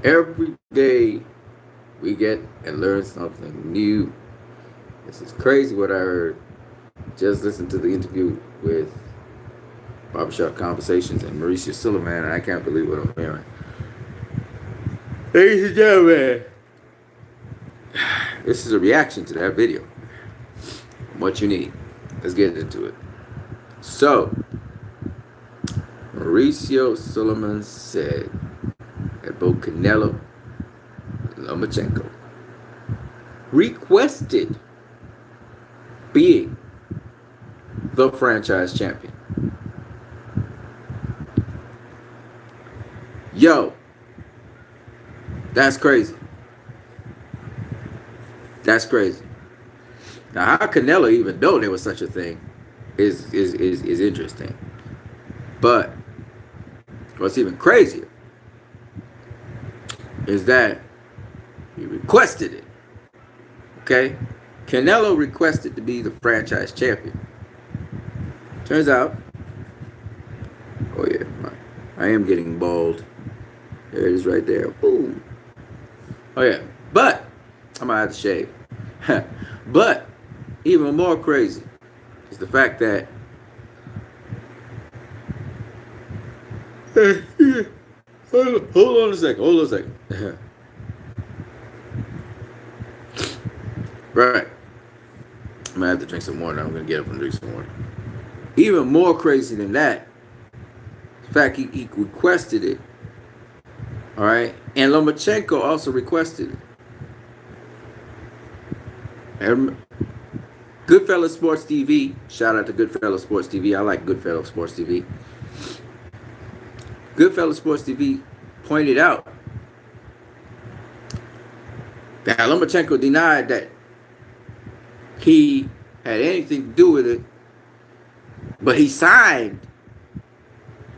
Every day we get and learn something new. This is crazy what I heard. Just listen to the interview with Barbershop Conversations and Mauricio Sulaiman, and I can't believe what I'm hearing. Ladies and gentlemen, this is a reaction to that video. What you need. Let's get into it. So, Mauricio Sulaiman said that both Canelo and Lomachenko requested being the franchise champion. Yo, that's crazy. That's crazy. Now, how Canelo even know there was such a thing is interesting. But what's even crazier is that he requested it. Okay? Canelo requested to be the franchise champion. Turns out, oh yeah, I am getting bald. There it is right there. Boom. Oh yeah, but I'm gonna have to shave. But even more crazy is the fact that hold on a second. Right. I'm gonna have to drink some water. I'm gonna get up and drink some water. Even more crazy than that, the fact he requested it. All right, and Lomachenko also requested it. And Goodfellas Sports TV, shout out to Goodfellas Sports TV. I like Goodfellas Sports TV. Goodfellas Sports TV pointed out that Lomachenko denied that he had anything to do with it, but he signed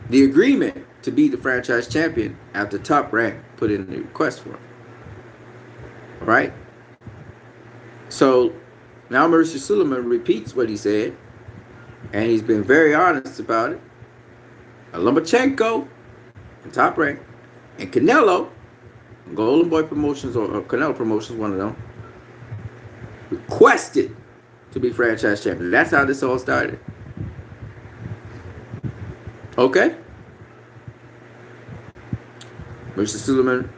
the agreement to be the franchise champion after Top Rank put in the request for him. All right? So now Mauricio Sulaiman repeats what he said, and he's been very honest about it. Lomachenko and Top Rank and Canelo, Golden Boy Promotions or Canelo Promotions, one of them, requested to be franchise champion. That's how this all started. Okay? Mauricio Sulaiman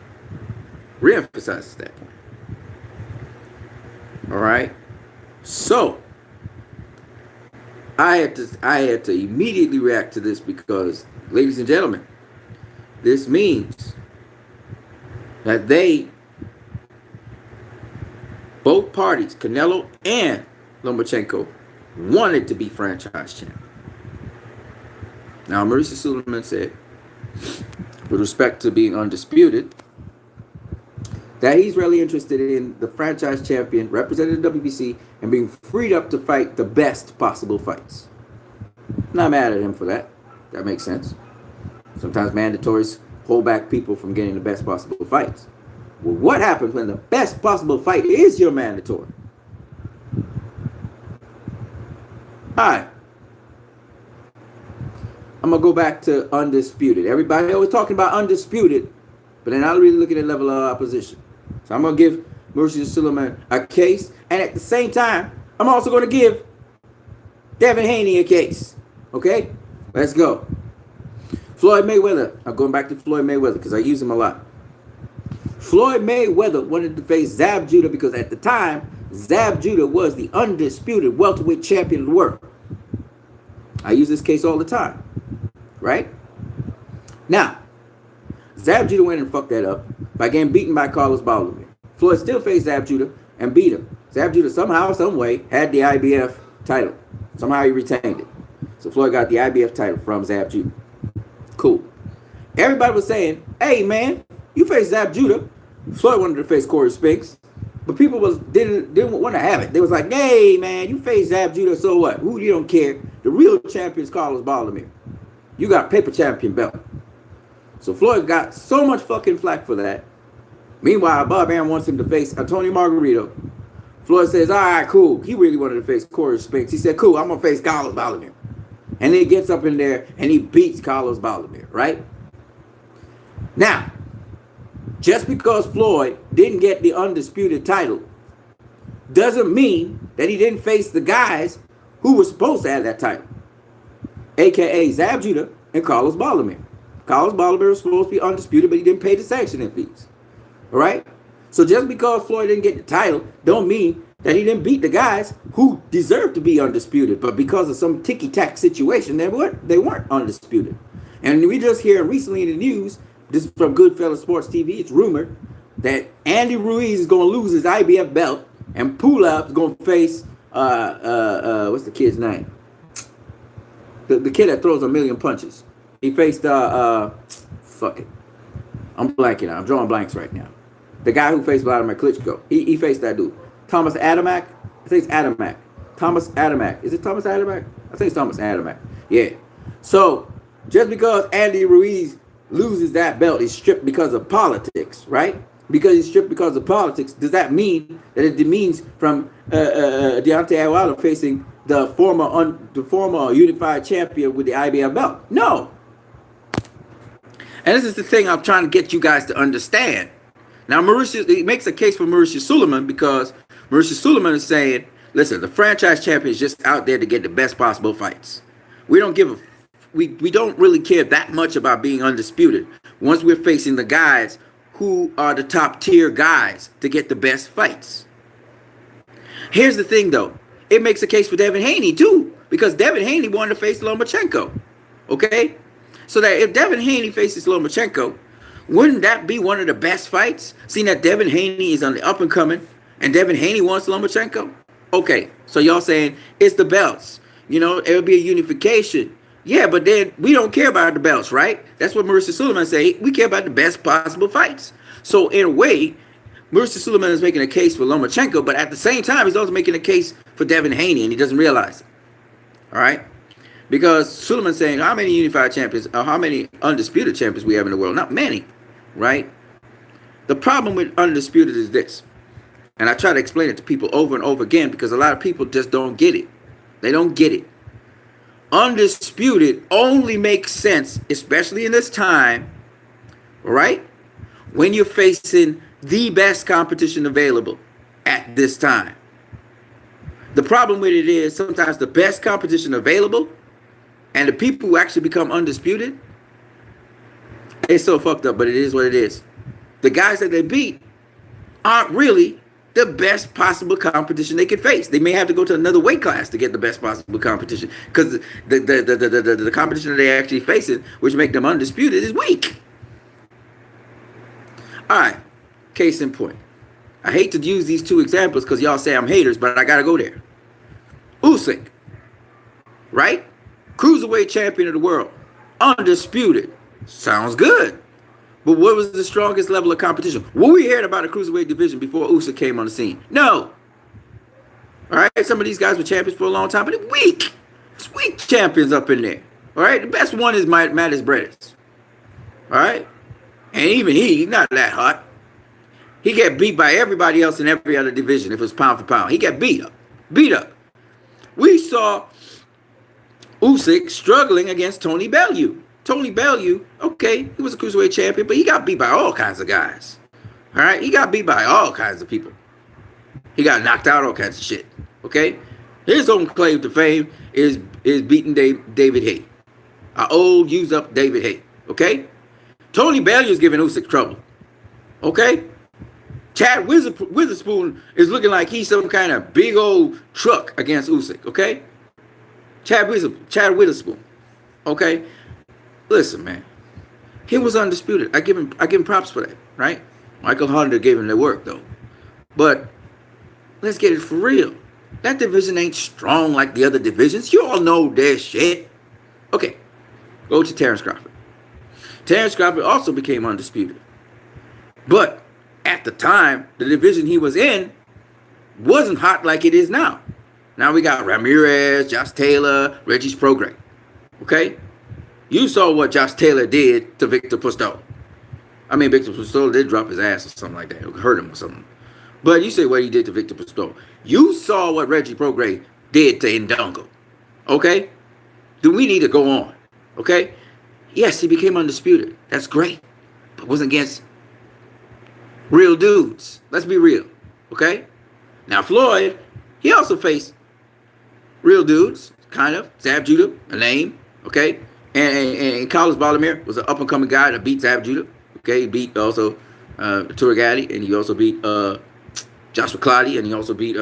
reemphasizes that point. All right? So, I had to immediately react to this because, ladies and gentlemen, this means that both parties, Canelo and Lomachenko, wanted to be franchise champion. Now, Mauricio Sulaiman said, with respect to being undisputed, that he's really interested in the franchise champion representing the WBC and being freed up to fight the best possible fights. Not mad at him for that. That makes sense. Sometimes mandatories hold back people from getting the best possible fights. Well, what happens when the best possible fight is your mandatory? Alright. I'm going to go back to undisputed. Everybody always talking about undisputed, but they're not really looking at level of opposition. So I'm going to give Mauricio Sulaiman a case, and at the same time, I'm also going to give Devin Haney a case. Okay? Let's go. Floyd Mayweather. I'm going back to Floyd Mayweather because I use him a lot. Floyd Mayweather wanted to face Zab Judah because at the time, Zab Judah was the undisputed welterweight champion of the world. I use this case all the time. Right? Now, Zab Judah went and fucked that up by getting beaten by Carlos Baldomir. Floyd still faced Zab Judah and beat him. Zab Judah somehow, some way, had the IBF title. Somehow he retained it. So Floyd got the IBF title from Zab Judah. Cool. Everybody was saying, hey man, you faced Zab Judah. Floyd wanted to face Corey Spinks. But people didn't want to have it. They was like, hey man, you faced Zab Judah, so what? Who, you don't care. The real champion is Carlos Baldomir. You got paper champion belt. So Floyd got so much fucking flack for that. Meanwhile, Bob Arum wants him to face Antonio Margarito. Floyd says, all right, cool. He really wanted to face Corey Spinks. He said, cool, I'm going to face Carlos Baldomir. And then he gets up in there and he beats Carlos Baldomir, right? Now, Just because Floyd didn't get the undisputed title doesn't mean that he didn't face the guys who were supposed to have that title, aka Zab Judah and Carlos Baldomir. Carlos Baldomir was supposed to be undisputed, but he didn't pay the sanctioning fees. All right? So just because Floyd didn't get the title don't mean that he didn't beat the guys who deserved to be undisputed, but because of some ticky-tack situation, they weren't undisputed. And we just hear recently in the news, this is from Goodfellas Sports TV, it's rumored that Andy Ruiz is going to lose his IBF belt, and Pulev is going to face, what's the kid's name? The kid that throws a million punches. He faced, fuck it. I'm blanking. I'm drawing blanks right now. The guy who faced Vladimir Klitschko. He faced that dude. Thomas Adamak? I think it's Adamak. Thomas Adamak. Is it Thomas Adamak? I think it's Thomas Adamak. Yeah. So, just because Andy Ruiz loses that belt, he's stripped because of politics, right? Because he's stripped because of politics, does that mean that it demeans from Deontay Wilder facing the former unified champion with the IBF belt? No. And this is the thing I'm trying to get you guys to understand. Now, Mauricio, he makes a case for Mauricio Sulaiman because Mauricio Sulaiman is saying, listen, the franchise champion is just out there to get the best possible fights. We don't give a, we don't really care that much about being undisputed once we're facing the guys who are the top tier guys to get the best fights. Here's the thing, though. It makes a case for Devin Haney, too, because Devin Haney wanted to face Lomachenko. Okay? So that if Devin Haney faces Lomachenko, wouldn't that be one of the best fights? Seeing that Devin Haney is on the up and coming and Devin Haney wants Lomachenko? Okay, so y'all saying it's the belts. You know, it'll be a unification. Yeah, but then we don't care about the belts, right? That's what Mauricio Sulaiman say. We care about the best possible fights. So in a way, Mauricio Sulaiman is making a case for Lomachenko, but at the same time, he's also making a case for Devin Haney, and he doesn't realize it. All right? Because Sulaiman's saying how many unified champions, or how many undisputed champions we have in the world? Not many, right? The problem with undisputed is this, and I try to explain it to people over and over again because a lot of people just don't get it. They don't get it. Undisputed only makes sense, especially in this time, right? When you're facing the best competition available at this time. The problem with it is sometimes the best competition available and the people who actually become undisputed, it's so fucked up, but it is what it is. The guys that they beat aren't really the best possible competition they could face. They may have to go to another weight class to get the best possible competition because the competition that they're actually facing, which make them undisputed, is weak. All right, case in point. I hate to use these two examples because y'all say I'm haters, but I got to go there. Usyk, right? Cruiserweight champion of the world. Undisputed. Sounds good. But what was the strongest level of competition? Were we hearing about the cruiserweight division before Usyk came on the scene? No. All right, some of these guys were champions for a long time, but they're weak. It's weak champions up in there. All right, the best one is Mattis Bredis. All right? And even he's not that hot. He got beat by everybody else in every other division if it was pound for pound. He got beat up. Beat up. We saw Usyk struggling against Tony Bellew. Tony Bellew, okay, he was a cruiserweight champion, but he got beat by all kinds of guys. All right? He got beat by all kinds of people. He got knocked out, all kinds of shit. Okay? His own claim to fame is beating David Haye. Our old, used up David Haye. Okay? Tony Bellew is giving Usyk trouble. Okay? Chad Witherspoon is looking like he's some kind of big old truck against Usyk. Okay? Chad Witherspoon. Okay? Listen, man. He was undisputed. I give him props for that, right? Michael Hunter gave him the work, though. But let's get it for real. That division ain't strong like the other divisions. You all know this shit. Okay. Go to Terrence Crawford. Terrence Crawford also became undisputed. But at the time, the division he was in wasn't hot like it is now. Now we got Ramirez, Josh Taylor, Regis Prograis. Okay? You saw what Josh Taylor did to Victor Postol. I mean, Victor Postol did drop his ass or something like that. It hurt him or something. But you say what he did to Victor Postol. You saw what Regis Prograis did to Ndongo. Okay? Do we need to go on? Okay? Yes, he became undisputed. That's great. But it wasn't against Real dudes. Let's be real. Okay? Now, Floyd, he also faced real dudes, kind of. Zab Judah, a name. Okay? And Carlos Baldomir was an up-and-coming guy that beat Zab Judah. Okay? He beat also Turagati, and he also beat Joshua Clottey, and he also beat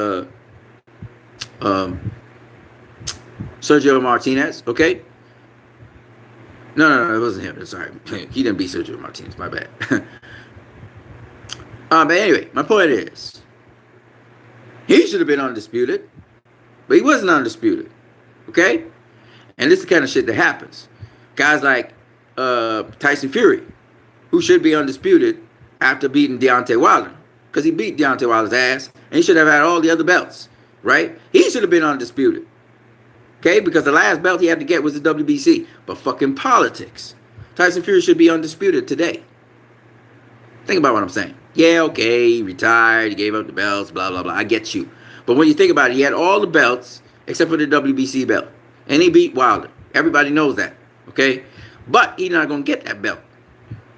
Sergio Martinez. Okay? No, it wasn't him. Sorry. He didn't beat Sergio Martinez. My bad. But anyway, my point is, he should have been undisputed, but he wasn't undisputed. Okay? And this is the kind of shit that happens. Guys like Tyson Fury, who should be undisputed after beating Deontay Wilder, because he beat Deontay Wilder's ass, and he should have had all the other belts, right? He should have been undisputed. Okay? Because the last belt he had to get was the WBC. But fucking politics. Tyson Fury should be undisputed today. Think about what I'm saying. Yeah, okay, he retired, he gave up the belts, blah, blah, blah. I get you. But when you think about it, he had all the belts except for the WBC belt. And he beat Wilder. Everybody knows that. Okay? But he's not going to get that belt.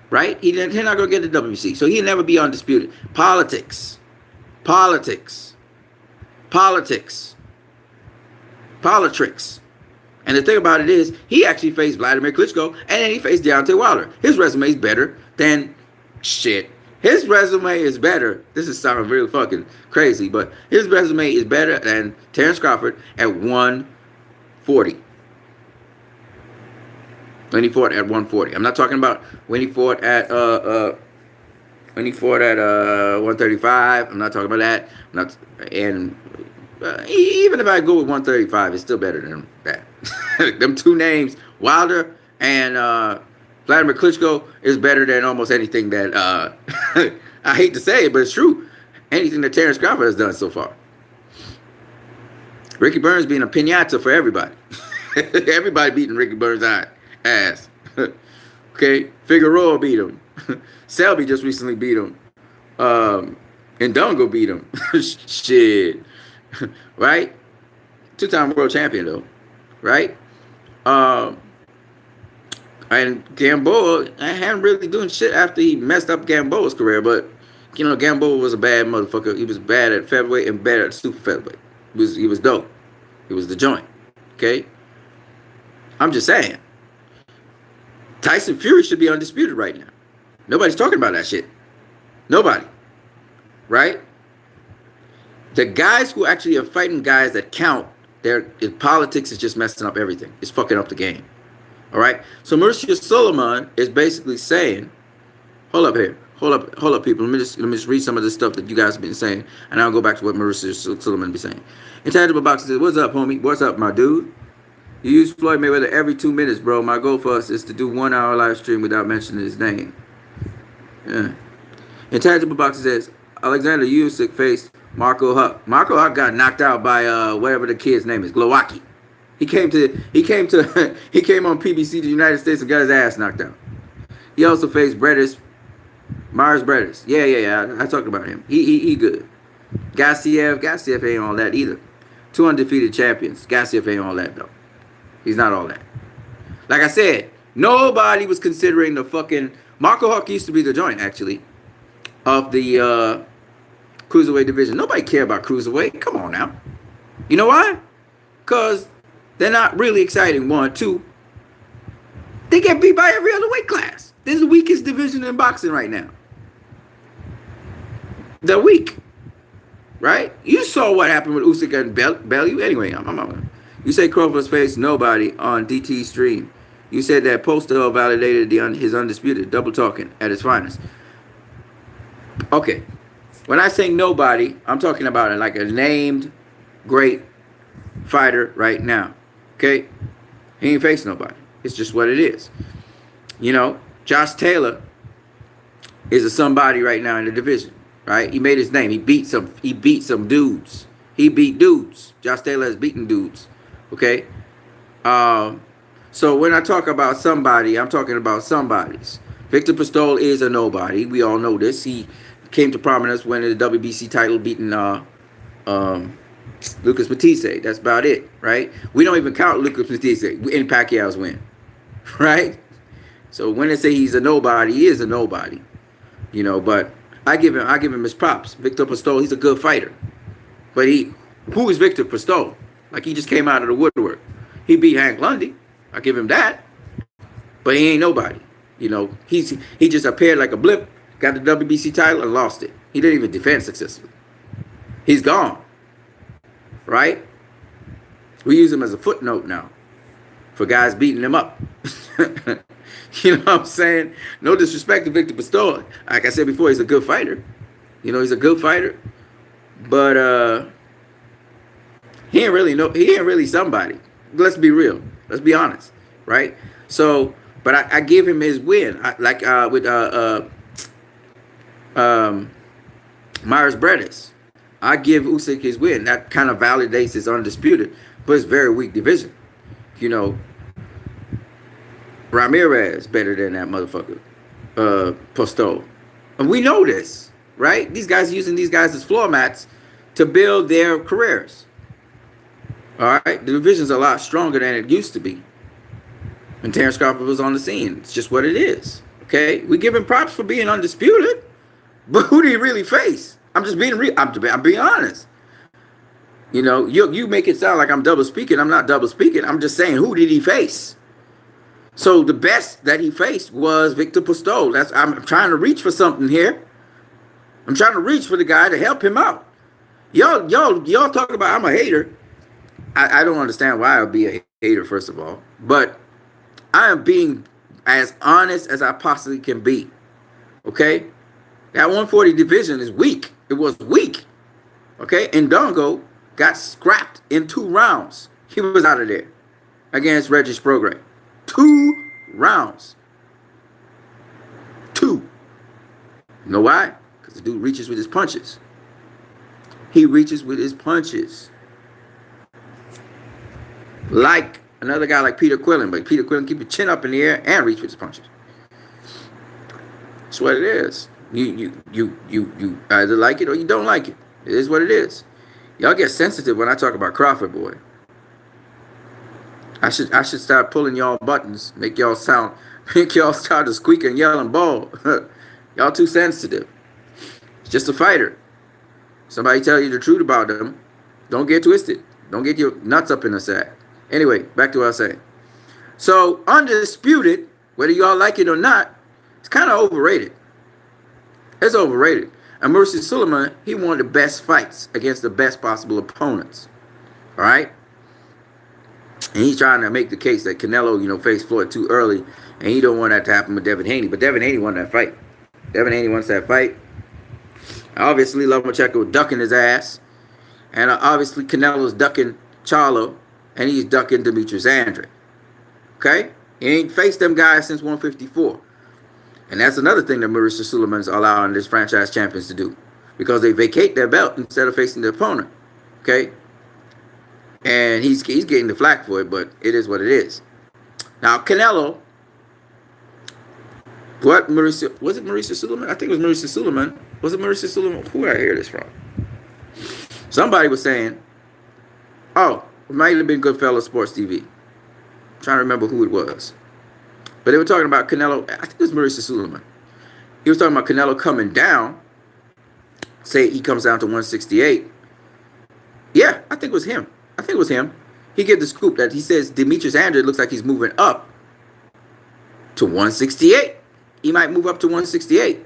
Right? He's not going to get the WBC. So he'll never be undisputed. Politics. Politics. Politics. Politricks. And the thing about it is, he actually faced Vladimir Klitschko, and then he faced Deontay Wilder. His resume is better than shit. His resume is better. This is sounding really fucking crazy, but his resume is better than Terrence Crawford at 140. When he fought at 140. I'm not talking about when he fought at 135. I'm not talking about that. Even if I go with 135, it's still better than that. Them two names, Wilder and Vladimir Klitschko, is better than almost anything that I hate to say it, but it's true. Anything that Terrence Crawford has done so far. Ricky Burns being a piñata for everybody. Everybody beating Ricky Burns' ass. Okay, Figueroa beat him. Selby just recently beat him. And Dongo beat him. Shit. Right? Two-time world champion though. Right? And Gamboa, I hadn't really doing shit after he messed up Gamboa's career, but you know, Gamboa was a bad motherfucker. He was bad at featherweight and bad at super featherweight. He was dope. He was the joint. Okay? I'm just saying. Tyson Fury should be undisputed right now. Nobody's talking about that shit. Nobody. Right? The guys who actually are fighting guys that count, their politics is just messing up everything. It's fucking up the game. All right? So Mauricio Sulaiman is basically saying, hold up here. Hold up, people. Let me just read some of the stuff that you guys have been saying, and I'll go back to what Mauricio Sulaiman be saying. Intangible Boxing says, what's up, homie? What's up, my dude? You use Floyd Mayweather every 2 minutes, bro. My goal for us is to do 1 hour live stream without mentioning his name. Yeah. Intangible Boxing says, Alexander Usyk faced Marco Huck. Marco Huck got knocked out by whatever the kid's name is, Glowacki. He came on PBC to the United States and got his ass knocked out. He also faced Myers Bredis. Yeah. I talked about him. He good. Gassiev ain't all that either. 2 undefeated champions. Gassiev ain't all that though. He's not all that. Like I said, nobody was considering the fucking Marco Huck used to be the joint actually of the cruiserweight division. Nobody cared about cruiserweight. Come on now. You know why? Because they're not really exciting. 1, 2. They get beat by every other weight class. This is the weakest division in boxing right now. They're weak. Right? You saw what happened with Usyk and Bellew. Anyway, you say Crawford's faced nobody on DT stream. You said that Postel validated his undisputed double talking at his finest. Okay. When I say nobody, I'm talking about like a named great fighter right now. Okay? He ain't faced nobody. It's just what it is. You know, Josh Taylor is a somebody right now in the division. Right? He made his name. He beat some dudes. He beat dudes. Josh Taylor has beaten dudes. Okay? So when I talk about somebody, I'm talking about somebodies. Victor Pistol is a nobody. We all know this. He came to prominence when the WBC title beating Lucas Matisse. That's about it, right? We don't even count Lucas Matisse in Pacquiao's win, right? So when they say he's a nobody, he is a nobody, you know. But I give him his props. Victor Postol, he's a good fighter. But who is Victor Postol? Like, he just came out of the woodwork. He beat Hank Lundy. I give him that. But he ain't nobody. You know, he just appeared like a blip, got the WBC title and lost it. He didn't even defend successfully. He's gone. Right? We use him as a footnote now for guys beating him up. You know what I'm saying? No disrespect to Victor Postol. Like I said before, he's a good fighter. You know, he's a good fighter. But he ain't really somebody. Let's be real. Let's be honest. Right? So, but I give him his win. With Myers Bredis. I give Usyk his win. That kind of validates his undisputed, but it's very weak division. You know, Ramirez better than that motherfucker, Postol. And we know this, right? These guys are using these guys as floor mats to build their careers. All right? The division's a lot stronger than it used to be. When Terrence Crawford was on the scene. It's just what it is. Okay? We give him props for being undisputed, but who did he really face? I'm just being real. I'm being honest. You know, you make it sound like I'm double speaking. I'm not double speaking. I'm just saying, who did he face? So the best that he faced was Victor Postol. I'm trying to reach for something here. I'm trying to reach for the guy to help him out. Y'all talk about I'm a hater. I don't understand why I would be a hater, first of all. But I am being as honest as I possibly can be. Okay? That 140 division is weak. It was weak. Okay? Ndongo got scrapped in 2 rounds. He was out of there against Regis Prograis. 2 rounds. 2. You know why? Because the dude reaches with his punches. He reaches with his punches. Like another guy like Peter Quillen. But Peter Quillen keep his chin up in the air and reach with his punches. That's what it is. You either like it or you don't like it. It is what it is. Y'all get sensitive when I talk about Crawford, boy. I should start pulling y'all buttons, make y'all start to squeak and yell and bawl. Y'all too sensitive. It's just a fighter. Somebody tell you the truth about them. Don't get twisted. Don't get your nuts up in the sack. Anyway, back to what I was saying. So, undisputed, whether y'all like it or not, it's kind of overrated. It's overrated. And Mauricio Sulaiman, he won the best fights against the best possible opponents. All right? And he's trying to make the case that Canelo, faced Floyd too early, and he don't want that to happen with Devin Haney. But Devin Haney won that fight. Devin Haney wants that fight. Obviously, Lomachenko ducking his ass. And obviously, Canelo's ducking Charlo, and he's ducking Demetrius Andre. Okay? He ain't faced them guys since 154. And that's another thing that Mauricio Sulaiman's allowing this franchise champions to do. Because they vacate their belt instead of facing the opponent. Okay? And he's getting the flack for it, but it is what it is. Now, Canelo, was it Mauricio Sulaiman? I think it was Mauricio Sulaiman. Was it Mauricio Sulaiman? Who did I hear this from? Somebody was saying, oh, it might have been Goodfellas Sports TV. I'm trying to remember who it was. But they were talking about Canelo. I think it was Mauricio Sulaiman. He was talking about Canelo coming down. Say he comes down to 168. Yeah, I think it was him. He gave the scoop that he says Demetrius Andre looks like he's moving up to 168. He might move up to 168.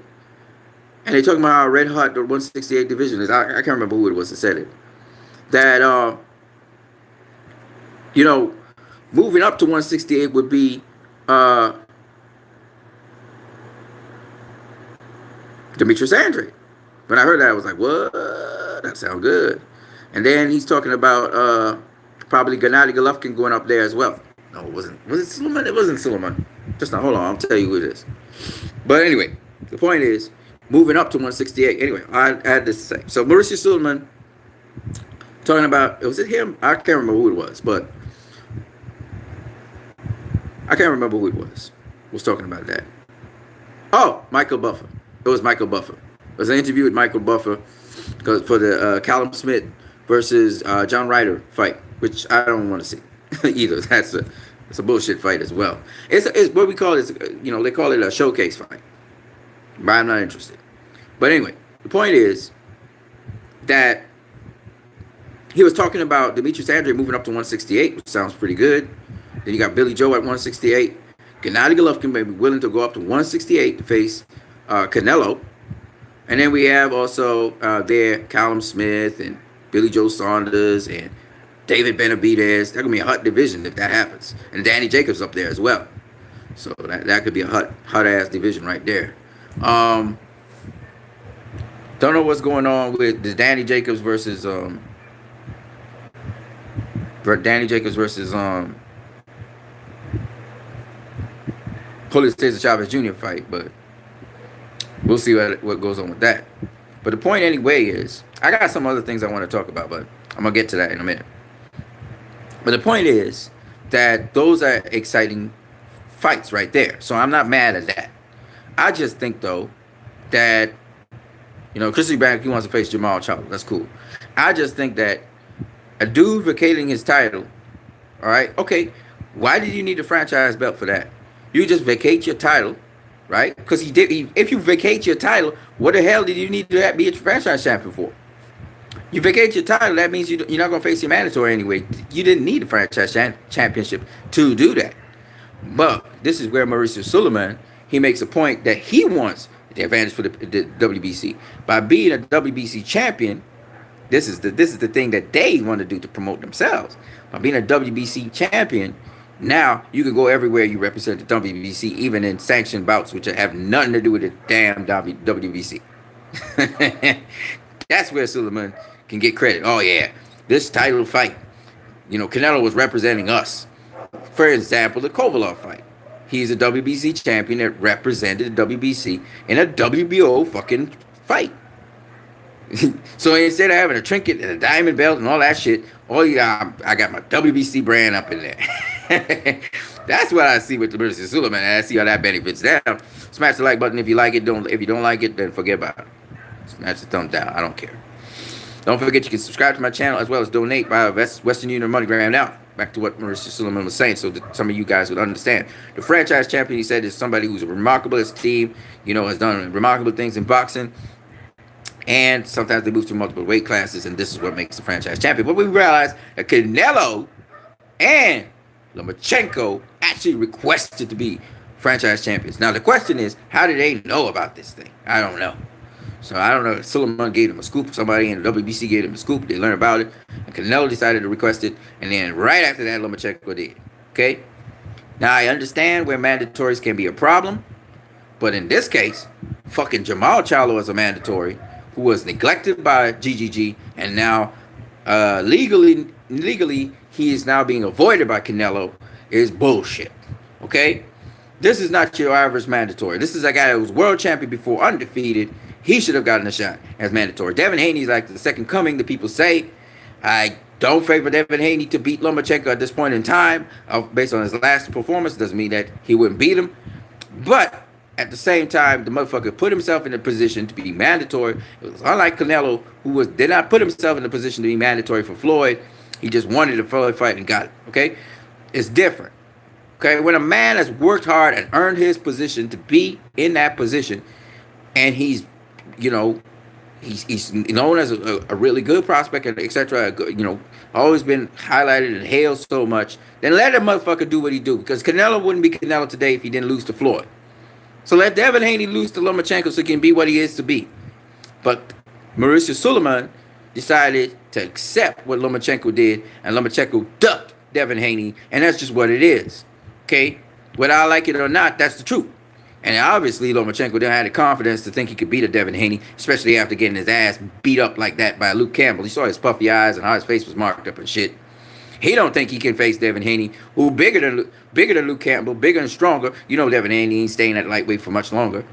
And they're talking about how red hot the 168 division is. I can't remember who it was that said it. That, moving up to 168 would be Demetrius Andre. When I heard that, I was like, what? That sounds good. And then he's talking about probably Gennady Golovkin going up there as well. No, it wasn't. Was it Sulaiman? It wasn't Sulaiman. Just now, hold on. I'll tell you who it is. But anyway, the point is, moving up to 168. Anyway, I had this to say. So Mauricio Sulaiman talking about, was it him? I can't remember who it was, but I can't remember who it was talking about that. Oh, Michael Buffer. It was Michael Buffer. It was an interview with Michael Buffer for the Callum Smith versus John Ryder fight, which I don't want to see either. That's a bullshit fight as well. It's what we call it. They call it a showcase fight, but I'm not interested. But anyway, the point is that he was talking about Demetrius Andrade moving up to 168, which sounds pretty good. Then you got Billy Joe at 168. Gennady Golovkin may be willing to go up to 168 to face Canelo. And then we have also there Callum Smith and Billy Joe Saunders and David Benavidez. That could be a hot division if that happens. And Danny Jacobs up there as well. So that could be a hot ass division right there. Don't know what's going on with the Danny Jacobs versus Julio Cesar Chavez Jr. fight, but we'll see what goes on with that. But the point anyway is, I got some other things I want to talk about, but I'm going to get to that in a minute. But the point is that those are exciting fights right there. So I'm not mad at that. I just think, though, that, Chris Eubank, he wants to face Jamal Charlo. That's cool. I just think that a dude vacating his title, all right, okay, why did you need a franchise belt for that? You just vacate your title, right? Because if you vacate your title, what the hell did you need to be a franchise champion for? You vacate your title, that means you're not going to face your mandatory anyway. You didn't need a franchise championship to do that. But this is where Mauricio Sulaiman, he makes a point that he wants the advantage for the WBC. By being a WBC champion, this is the thing that they want to do to promote themselves. By being a WBC champion, now you can go everywhere you represent the WBC, even in sanctioned bouts, which have nothing to do with the damn WBC. That's where Sulaiman can get credit. Oh yeah, this title fight, Canelo was representing us. For example, the Kovalov fight. He's a WBC champion that represented the WBC in a WBO fucking fight. So instead of having a trinket and a diamond belt and all that shit, I got my WBC brand up in there. That's what I see with the Mauricio Sulaiman, and I see how that benefits them. Smash the like button if you like it. If you don't like it, then forget about it. Smash the thumb down. I don't care. Don't forget you can subscribe to my channel as well as donate by Western Union or MoneyGram. Now, back to what Mauricio Sulaiman was saying, so that some of you guys would understand. The franchise champion, he said, is somebody who's a remarkable esteem, has done remarkable things in boxing. And sometimes they move through multiple weight classes, and this is what makes the franchise champion. But we realize that Canelo and Lomachenko actually requested to be franchise champions. Now, the question is, how did they know about this thing? I don't know. So, I don't know if Sulaiman gave them a scoop, somebody in the WBC gave them a scoop, they learned about it, and Canelo decided to request it, and then right after that, Lomachenko did. Okay? Now, I understand where mandatories can be a problem, but in this case, fucking Jamal Charlo is a mandatory who was neglected by GGG, and now legally he is now being avoided by Canelo, is bullshit. Okay? This is not your average mandatory. This is a guy who was world champion before, undefeated. He should have gotten a shot as mandatory. Devin Haney is like the second coming, the people say. I don't favor Devin Haney to beat Lomachenko at this point in time. Based on his last performance, doesn't mean that he wouldn't beat him. But at the same time, the motherfucker put himself in a position to be mandatory. It was unlike Canelo, who did not put himself in a position to be mandatory for Floyd. He just wanted a Floyd fight and got it. Okay? It's different. Okay? When a man has worked hard and earned his position to be in that position, and he's known as a really good prospect, etc. Always been highlighted and hailed so much. Then let that motherfucker do what he do, because Canelo wouldn't be Canelo today if he didn't lose to Floyd. So let Devin Haney lose to Lomachenko so he can be what he is to be. But Mauricio Sulaiman decided to accept what Lomachenko did, and Lomachenko ducked Devin Haney, and that's just what it is. Okay, whether I like it or not, that's the truth. And obviously, Lomachenko didn't have the confidence to think he could beat a Devin Haney, especially after getting his ass beat up like that by Luke Campbell. He saw his puffy eyes and how his face was marked up and shit. He don't think he can face Devin Haney, who bigger than Luke Campbell, bigger and stronger. Devin Haney ain't staying at lightweight for much longer.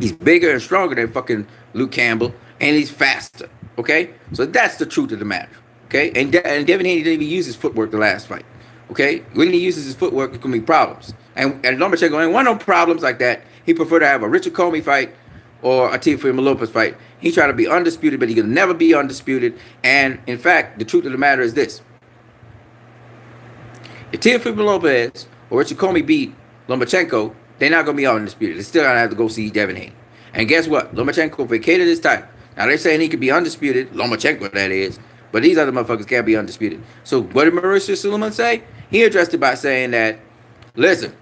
He's bigger and stronger than fucking Luke Campbell, and he's faster. Okay, so that's the truth of the matter. Okay, and Devin Haney didn't even use his footwork the last fight. Okay, when he uses his footwork, it's gonna be problems. And Lomachenko ain't want no problems like that. He prefer to have a Richard Comey fight or a Teofimo Lopez fight. He try to be undisputed, but he can never be undisputed. And in fact, the truth of the matter is this: if Teofimo Lopez or Richard Comey beat Lomachenko, they're not gonna be undisputed. They're still gonna have to go see Devin Haney. And guess what? Lomachenko vacated his title. Now they're saying he could be undisputed. Lomachenko, that is. But these other motherfuckers can't be undisputed. So what did Mauricio Sulaiman say? He addressed it by saying that, listen,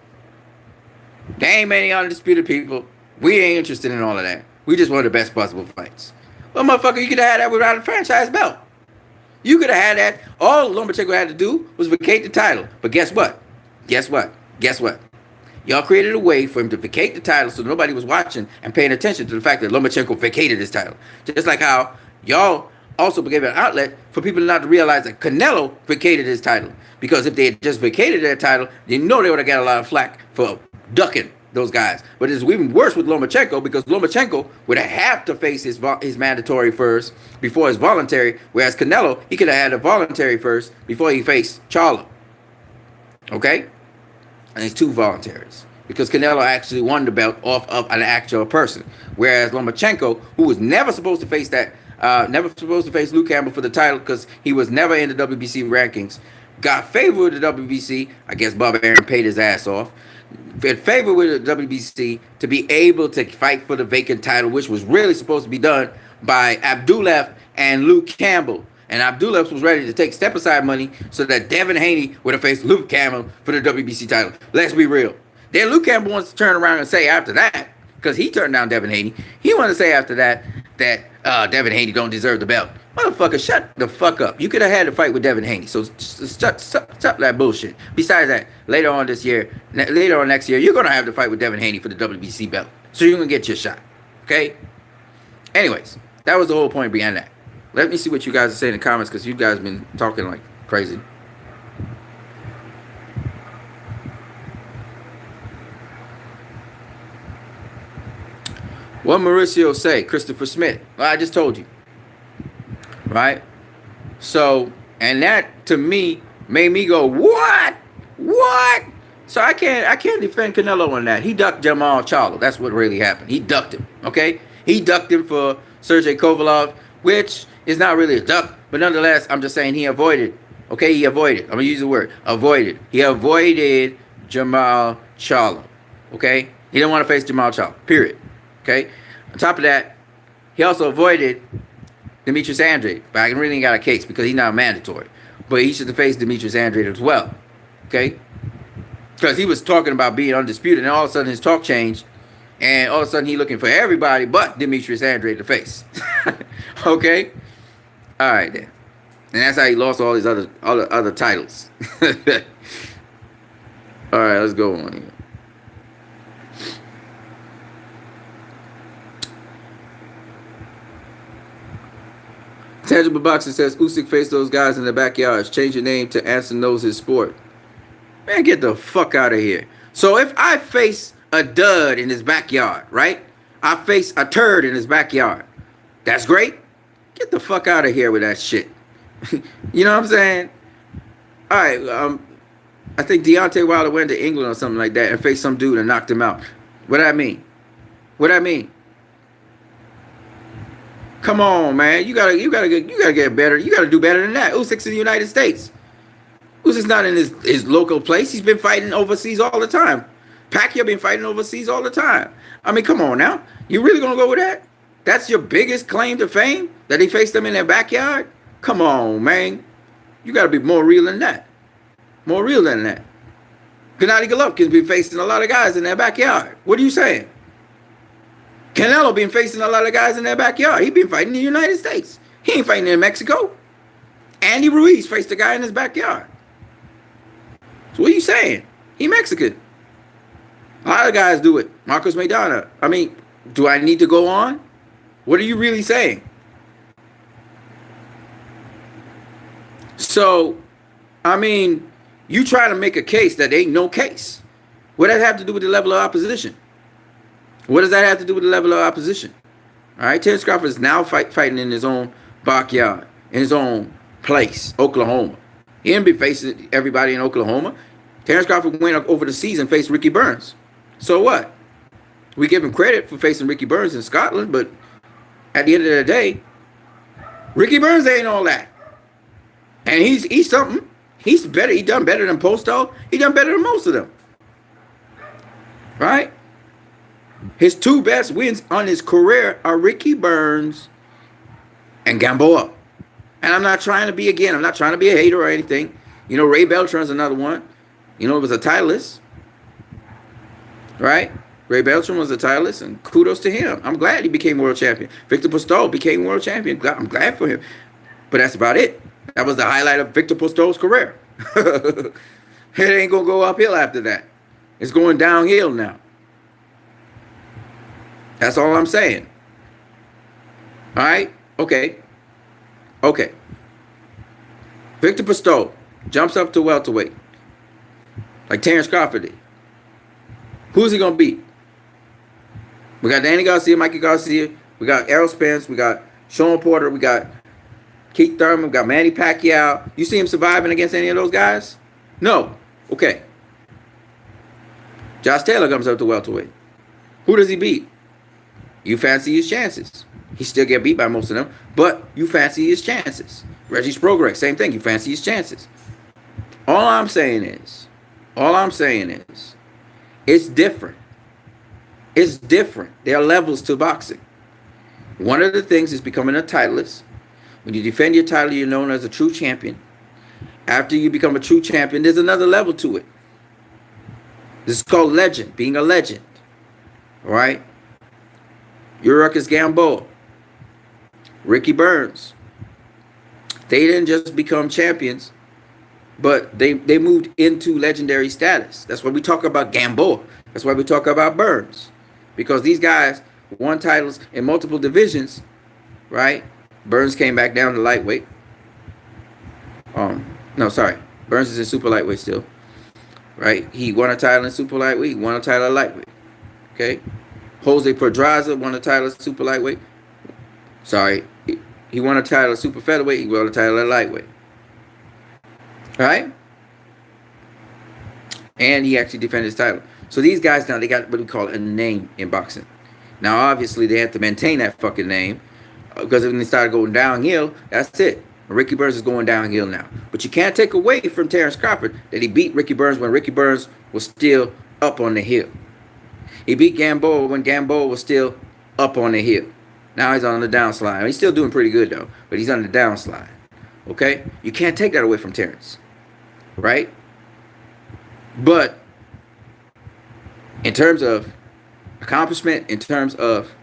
there ain't many undisputed people. We ain't interested in all of that. We just want the best possible fights. Well, motherfucker, you could have had that without a franchise belt. You could have had that. All Lomachenko had to do was vacate the title. But guess what? Guess what? Guess what? Y'all created a way for him to vacate the title so nobody was watching and paying attention to the fact that Lomachenko vacated his title. Just like how y'all also gave an outlet for people not to realize that Canelo vacated his title. Because if they had just vacated their title, they know they would have got a lot of flack for ducking those guys. But it's even worse with Lomachenko because Lomachenko would have to face his mandatory first before his voluntary, whereas Canelo, he could have had a voluntary first before he faced Charlo. Okay? And it's 2 voluntaries because Canelo actually won the belt off of an actual person, whereas Lomachenko, who was never supposed to face that, never supposed to face Luke Campbell for the title because he was never in the WBC rankings, got favor with the WBC. I guess Bob Arum paid his ass off. In favor with the WBC to be able to fight for the vacant title, which was really supposed to be done by Abdullah and Luke Campbell. And Abdullah was ready to take step-aside money so that Devin Haney would have faced Luke Campbell for the WBC title. Let's be real. Then Luke Campbell wants to turn around and say after that, because he turned down Devin Haney, he wanted to say after that Devin Haney don't deserve the belt. Motherfucker, shut the fuck up. You could have had a fight with Devin Haney, so stop that bullshit. Besides that, later on next year, you're going to have to fight with Devin Haney for the WBC belt. So you're going to get your shot. Okay? Anyways, that was the whole point behind that. Let me see what you guys are saying in the comments because you guys have been talking like crazy. What Mauricio say? Christopher Smith. Well, I just told you. Right? So, and that to me made me go, what? What? So I can't defend Canelo on that. He ducked Jamal Charlo. That's what really happened. He ducked him. Okay? He ducked him for Sergey Kovalev, which is not really a duck, but nonetheless, I'm just saying he avoided. Okay, he avoided. I'm gonna use the word avoided. He avoided Jamal Charlo. Okay? He didn't want to face Jamal Charlo. Period. Okay? On top of that, he also avoided Demetrius Andrade, but I really ain't got a case because he's not mandatory. But he should have faced Demetrius Andrade as well. Okay? Because he was talking about being undisputed, and all of a sudden his talk changed, and all of a sudden he looking for everybody but Demetrius Andrade to face. Okay? All right then. And that's how he lost all his other titles. All right, let's go on here. Tangible Boxing says Usyk faced those guys in the backyards. Change your name to Anson Knows His Sport. Man, get the fuck out of here. So if I face a dud in his backyard, right? I face a turd in his backyard. That's great. Get the fuck out of here with that shit. You know what I'm saying? All right. I think Deontay Wilder went to England or something like that and faced some dude and knocked him out. What I mean? What I mean? Come on, man. You gotta get better. You gotta do better than that. Usyk's in the United States. Usyk's not in his local place. He's been fighting overseas all the time. Pacquiao been fighting overseas all the time. I mean, come on now. You really gonna go with that? That's your biggest claim to fame? That he faced them in their backyard? Come on, man. You gotta be more real than that. More real than that. Gennady Golovkin's been facing a lot of guys in their backyard. What are you saying? Canelo been facing a lot of guys in their backyard. He been fighting in the United States. He ain't fighting in Mexico. Andy Ruiz faced a guy in his backyard. So what are you saying? He Mexican. A lot of guys do it. Marcos Maidana. I mean, do I need to go on? What are you really saying? So, I mean, you try to make a case that ain't no case. What does that have to do with the level of opposition? What does that have to do with the level of opposition? All right, Terence Crawford is now fighting in his own backyard, in his own place, Oklahoma. He didn't be facing everybody in Oklahoma. Terence Crawford went up over the seas and faced Ricky Burns. So what? We give him credit for facing Ricky Burns in Scotland, but at the end of the day, Ricky Burns ain't all that. And he's something. He's better. He done better than Postol. He done better than most of them. Right? His two best wins on his career are Ricky Burns and Gamboa. And I'm not trying to be, again, I'm not trying to be a hater or anything. You know, Ray Beltran's another one. You know, it was a titleist. Right? Ray Beltran was a titleist, and kudos to him. I'm glad he became world champion. Victor Postol became world champion. I'm glad for him. But that's about it. That was the highlight of Victor Postol's career. It ain't going to go uphill after that. It's going downhill now. That's all I'm saying. All right? Okay. Victor Postol jumps up to welterweight, like Terrence Crawford did. Who's he going to beat? We got Danny Garcia, Mikey Garcia. We got Errol Spence. We got Sean Porter. We got Keith Thurman. We got Manny Pacquiao. You see him surviving against any of those guys? No. Okay. Josh Taylor comes up to welterweight. Who does he beat? You fancy his chances. He still get beat by most of them, but you fancy his chances. Reggie Sprogrex, same thing. You fancy his chances. All I'm saying is, it's different. It's different. There are levels to boxing. One of the things is becoming a titleist. When you defend your title, you're known as a true champion. After you become a true champion, there's another level to it. This is called legend, being a legend. All right? Urquhart Gamboa, Ricky Burns. They didn't just become champions, but they moved into legendary status. That's why we talk about Gamboa. That's why we talk about Burns. Because these guys won titles in multiple divisions, right? Burns came back down to lightweight. No, sorry. Burns is in super lightweight still, right? He won a title in super lightweight. He won a title at lightweight. Okay? Jose Pedraza won a title at super lightweight. Sorry. He won a title at super featherweight. He won a title at lightweight. Right? And he actually defended his title. So these guys now, they got what we call a name in boxing. Now, obviously, they have to maintain that fucking name because when they started going downhill, that's it. Ricky Burns is going downhill now. But you can't take away from Terrence Crawford that he beat Ricky Burns when Ricky Burns was still up on the hill. He beat Gamboa when Gamboa was still up on the hill. Now he's on the downslide. He's still doing pretty good, though, but he's on the downslide. Okay? You can't take that away from Terrence. Right? But in terms of accomplishment, in terms of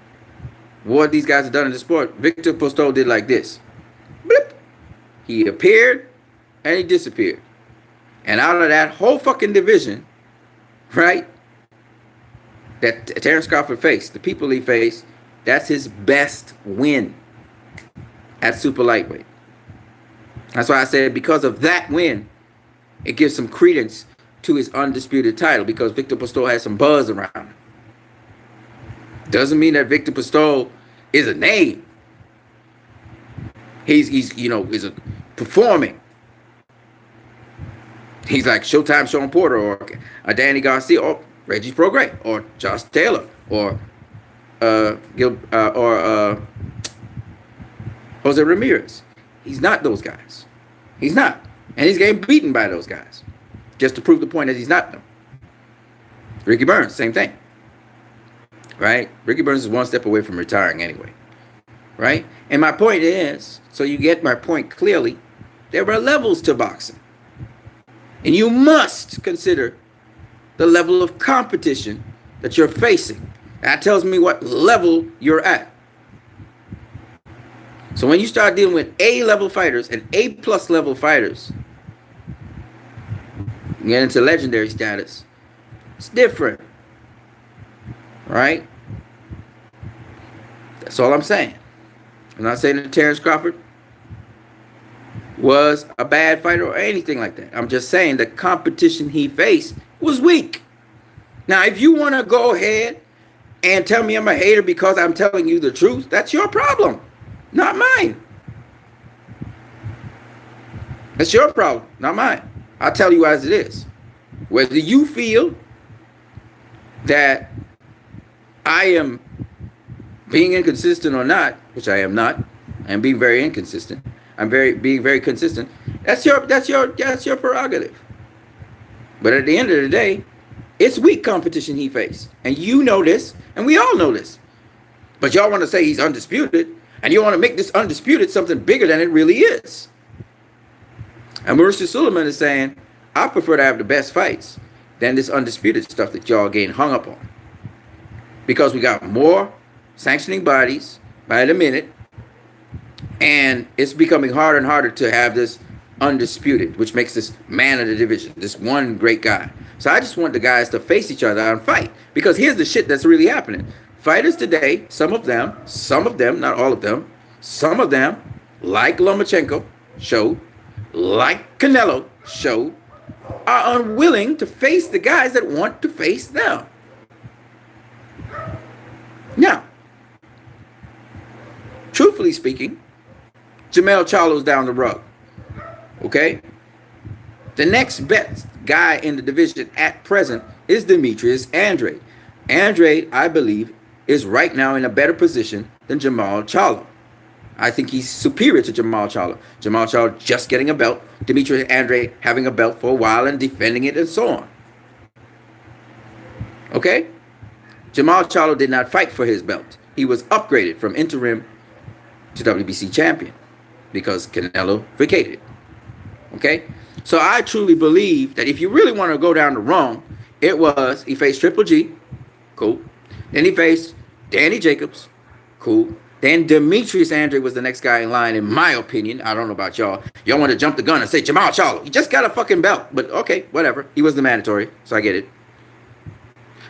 what these guys have done in the sport, Victor Postol did like this. Blip. He appeared and he disappeared. And out of that whole fucking division, right, that Terrence Crawford faced, the people he faced, that's his best win at super lightweight. That's why I said because of that win, it gives some credence to his undisputed title because Victor Postol has some buzz around him. Doesn't mean that Victor Postol is a name. He's a performing. He's like Showtime Sean Porter or a Danny Garcia or Reggie Prograis or Josh Taylor or Jose Ramirez. He's not those guys. He's not. And he's getting beaten by those guys. Just to prove the point that he's not them. Ricky Burns, same thing. Right? Ricky Burns is one step away from retiring anyway. Right? And my point is, so you get my point clearly, there are levels to boxing. And you must consider the level of competition that you're facing. That tells me what level you're at. So when you start dealing with A-level fighters and A-plus level fighters, you get into legendary status, it's different. Right? That's all I'm saying. I'm not saying that Terrence Crawford was a bad fighter or anything like that. I'm just saying the competition he faced was weak. Now, if you want to go ahead and tell me I'm a hater because I'm telling you the truth, that's your problem, not mine. That's your problem, not mine. I'll tell you as it is. Whether you feel that I am being inconsistent or not, which I am not, I'm being very inconsistent. I'm being very consistent. That's your prerogative. But at the end of the day, It's weak competition he faced. And you know this, and we all know this. But y'all want to say he's undisputed, and you want to make this undisputed something bigger than it really is. And Mauricio Sulaiman is saying, I prefer to have the best fights than this undisputed stuff that y'all getting hung up on. Because we got more sanctioning bodies by the minute, and it's becoming harder and harder to have this undisputed, which makes this man of the division, this one great guy. So I just want the guys to face each other and fight. Because here's the shit that's really happening. Fighters today, some of them, not all of them, some of them, like Lomachenko showed, like Canelo showed, are unwilling to face the guys that want to face them. Now, truthfully speaking, Jermell Charlo's down the road. Okay? The next best guy in the division at present is Demetrius Andrade. Andrade, I believe, is right now in a better position than Jermell Charlo. I think he's superior to Jermell Charlo. Jermell Charlo just getting a belt. Demetrius Andrade having a belt for a while and defending it and so on. Okay? Jermell Charlo did not fight for his belt. He was upgraded from interim to WBC champion because Canelo vacated. Okay? So I truly believe that if you really want to go down the wrong, it was he faced Triple G. Cool. Then he faced Danny Jacobs. Cool. Then Demetrius Andrade was the next guy in line, in my opinion. I don't know about y'all. Y'all want to jump the gun and say Jermell Charlo. He just got a fucking belt. But okay, whatever. He was the mandatory, so I get it.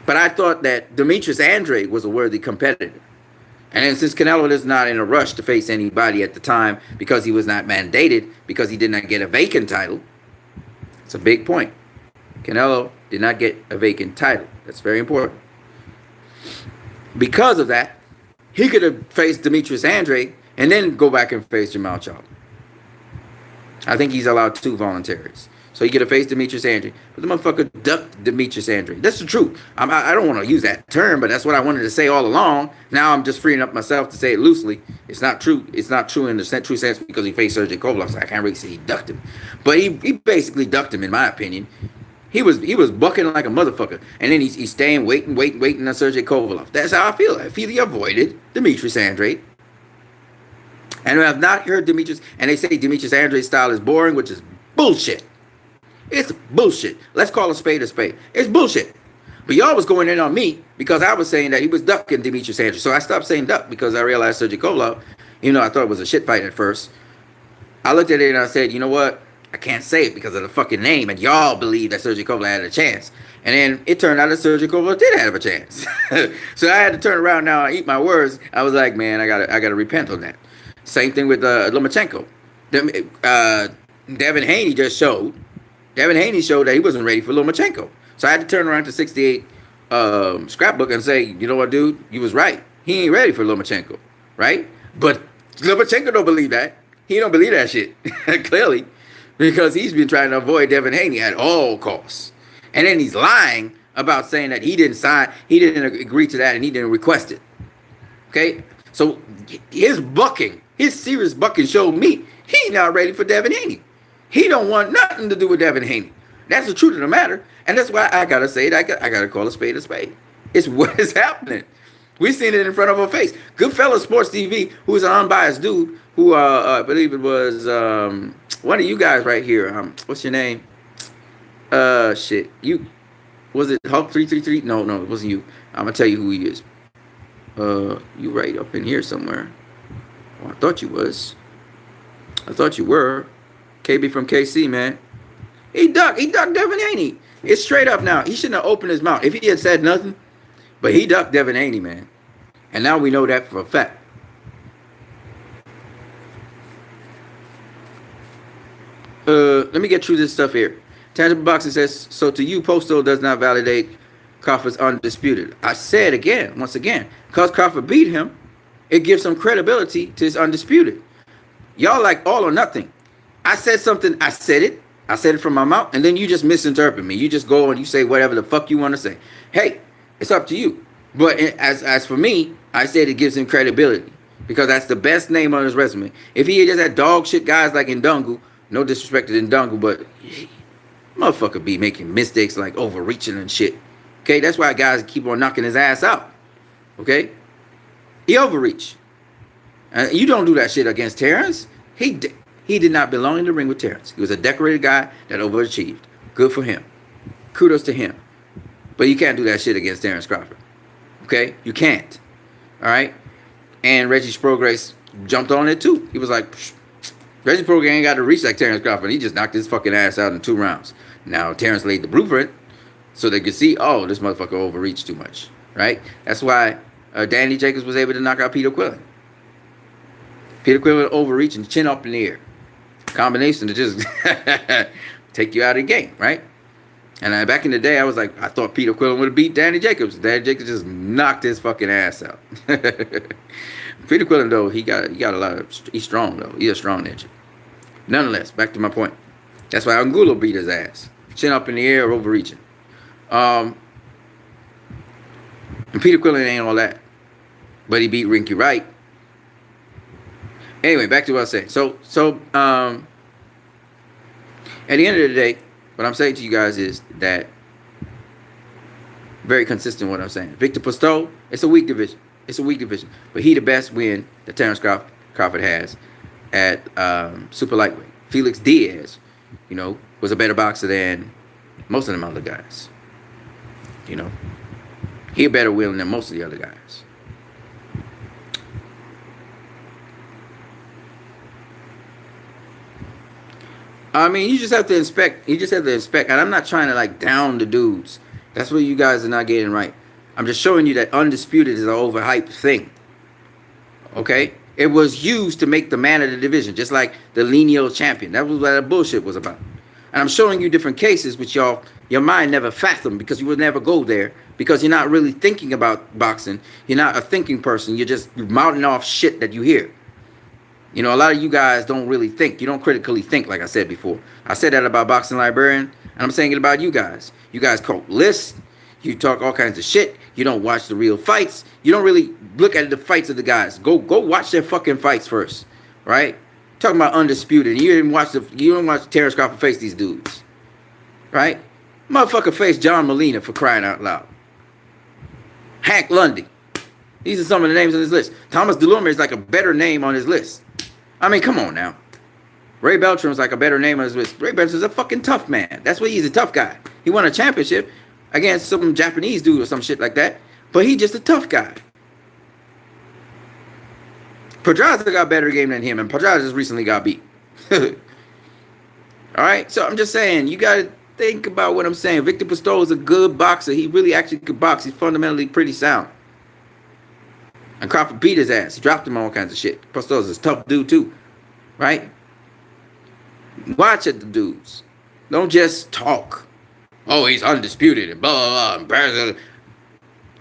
But I thought that Demetrius Andrade was a worthy competitor. And then since Canelo is not in a rush to face anybody at the time because he was not mandated, because he did not get a vacant title, it's a big point. Canelo did not get a vacant title. That's very important. Because of that, he could have faced Demetrius Andrade and then go back and face Jermell Charlo. I think he's allowed 2 voluntaries. So he could have faced Demetrius Andrade. But the motherfucker ducked Demetrius Andrade. That's the truth. I don't want to use that term, but that's what I wanted to say all along. Now I'm just freeing up myself to say it loosely. It's not true. It's not true in the true sense because he faced Sergey Kovalev. So I can't really say he ducked him. But he basically ducked him, in my opinion. He was bucking like a motherfucker. And then he's staying, waiting on Sergey Kovalev. That's how I feel. I feel he avoided Demetrius Andrade. And I have not heard Demetrius, and they say Demetrius Andrade's style is boring, which is bullshit. It's bullshit. Let's call a spade a spade. It's bullshit. But y'all was going in on me because I was saying that he was ducking Demetrius Andrade. So I stopped saying duck because I realized Sergey Kovalev, I thought it was a shit fight at first. I looked at it and I said, you know what? I can't say it because of the fucking name. And y'all believe that Sergey Kovalev had a chance. And then it turned out that Sergey Kovalev did have a chance. So I had to turn around now and eat my words. I was like, man, I gotta repent on that. Same thing with Lomachenko. Devin Haney just showed. Devin Haney showed that he wasn't ready for Lomachenko. So I had to turn around to 68 scrapbook and say, you know what, dude? You was right. He ain't ready for Lomachenko, right? But Lomachenko don't believe that. He don't believe that shit, clearly, because he's been trying to avoid Devin Haney at all costs. And then he's lying about saying that he didn't agree to that, and he didn't request it. Okay? So his serious bucking showed me he's not ready for Devin Haney. He don't want nothing to do with Devin Haney. That's the truth of the matter. And that's why I got to say it. I got to call a spade a spade. It's what is happening. We've seen it in front of our face. Goodfellas Sports TV, who's an unbiased dude, who I believe it was one of you guys right here. What's your name? Shit. You, was it Hulk 333? No, it wasn't you. I'm going to tell you who he is. You right up in here somewhere. Well, I thought you was. I thought you were. KB from KC, man. He ducked Devin Haney. It's straight up now. He shouldn't have opened his mouth if he had said nothing. But he ducked Devin Haney, man. And now we know that for a fact. Let me get through this stuff here. Tangible Boxing says, so to you, Postal does not validate Crawford's undisputed. I said once again, because Crawford beat him, it gives some credibility to his undisputed. Y'all like all or nothing. I said something, I said it from my mouth, and then you just misinterpret me. You just go and you say whatever the fuck you want to say. Hey, it's up to you. But as for me, I said it gives him credibility because that's the best name on his resume. If he just had dog shit guys like Ndungu, no disrespect to Ndungu, but motherfucker be making mistakes like overreaching and shit. Okay, that's why guys keep on knocking his ass out. Okay, he overreach. You don't do that shit against Terrence. He did not belong in the ring with Terrence. He was a decorated guy that overachieved. Good for him. Kudos to him. But you can't do that shit against Terrence Crawford. Okay, you can't. All right. And Reggie Prograis jumped on it too. He was like, Reggie Prograis ain't got to reach like Terrence Crawford. He just knocked his fucking ass out in 2 rounds. Now Terrence laid the blueprint so they could see, oh, this motherfucker overreached too much. Right. That's why Danny Jacobs was able to knock out Peter Quillen. Peter Quillen overreaching, chin up in the air. Combination to just take you out of the game, right? And back in the day, I thought Peter Quillen would have beat Danny Jacobs. Danny Jacobs just knocked his fucking ass out. Peter Quillen, though, he got a lot of, he's strong, though. He's a strong ninja. Nonetheless, back to my point. That's why Angulo beat his ass. Chin up in the air, overreaching. And Peter Quillen ain't all that. But he beat Rinky Wright. Anyway, back to what I was saying. So at the end of the day, what I'm saying to you guys is that very consistent what I'm saying. Victor Postol, it's a weak division. It's a weak division. But he the best win that Terrence Crawford has at super lightweight. Felix Diaz, was a better boxer than most of them other guys. He a better winner than most of the other guys. I mean, you just have to inspect. And I'm not trying to down the dudes. That's what you guys are not getting right. I'm just showing you that Undisputed is an overhyped thing. Okay? It was used to make the man of the division, just like the lineal champion. That was what that bullshit was about. And I'm showing you different cases which your mind never fathomed because you would never go there because you're not really thinking about boxing. You're not a thinking person. You're just mouthing off shit that you hear. A lot of you guys don't really think. You don't critically think, like I said before. I said that about Boxing Librarian, and I'm saying it about you guys. You guys quote lists. You talk all kinds of shit. You don't watch the real fights. You don't really look at the fights of the guys. Go watch their fucking fights first, right? Talking about Undisputed. You didn't watch Terrence Crawford face these dudes, right? Motherfucker faced John Molina for crying out loud. Hank Lundy. These are some of the names on this list. Thomas DeLumer is like a better name on his list. I mean, come on now. Ray Beltram's like a better name on his list. Ray Beltram's a fucking tough man. That's why he's a tough guy. He won a championship against some Japanese dude or some shit like that. But he's just a tough guy. Pedraza got a better game than him, and Pedraza just recently got beat. All right? So I'm just saying, you got to think about what I'm saying. Victor Postol is a good boxer. He really actually could box. He's fundamentally pretty sound. And Crawford beat his ass. He dropped him on all kinds of shit. Postol's a tough dude too. Right? Watch at the dudes. Don't just talk. Oh, he's undisputed and blah, blah, blah.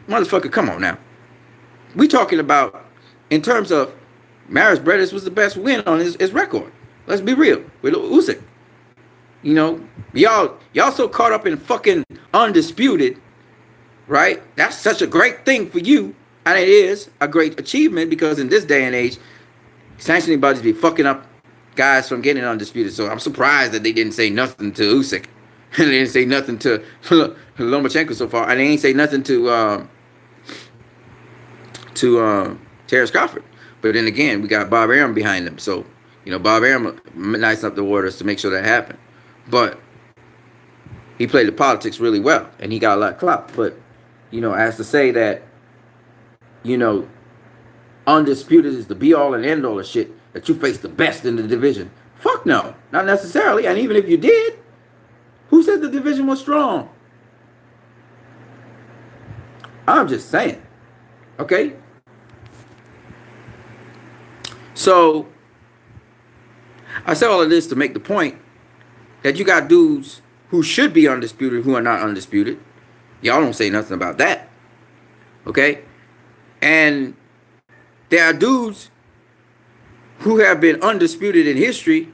Motherfucker, come on now. We talking about, in terms of, Maris Bredis was the best win on his record. Let's be real. With Usyk. Y'all so caught up in fucking Undisputed. Right? That's such a great thing for you. And it is a great achievement because in this day and age, sanctioning bodies be fucking up guys from getting Undisputed. So I'm surprised that they didn't say nothing to Usyk. And they didn't say nothing to Lomachenko so far. And they ain't say nothing to Terrence Crawford. But then again, we got Bob Arum behind them. So, Bob Arum nice up the waters to make sure that happened. But he played the politics really well. And he got a lot of clout. But, as to say that, Undisputed is the be-all and end-all of shit, that you face the best in the division. Fuck no. Not necessarily. And even if you did, who said the division was strong? I'm just saying. Okay? So, I said all of this to make the point that you got dudes who should be undisputed who are not undisputed. Y'all don't say nothing about that. Okay? And there are dudes who have been undisputed in history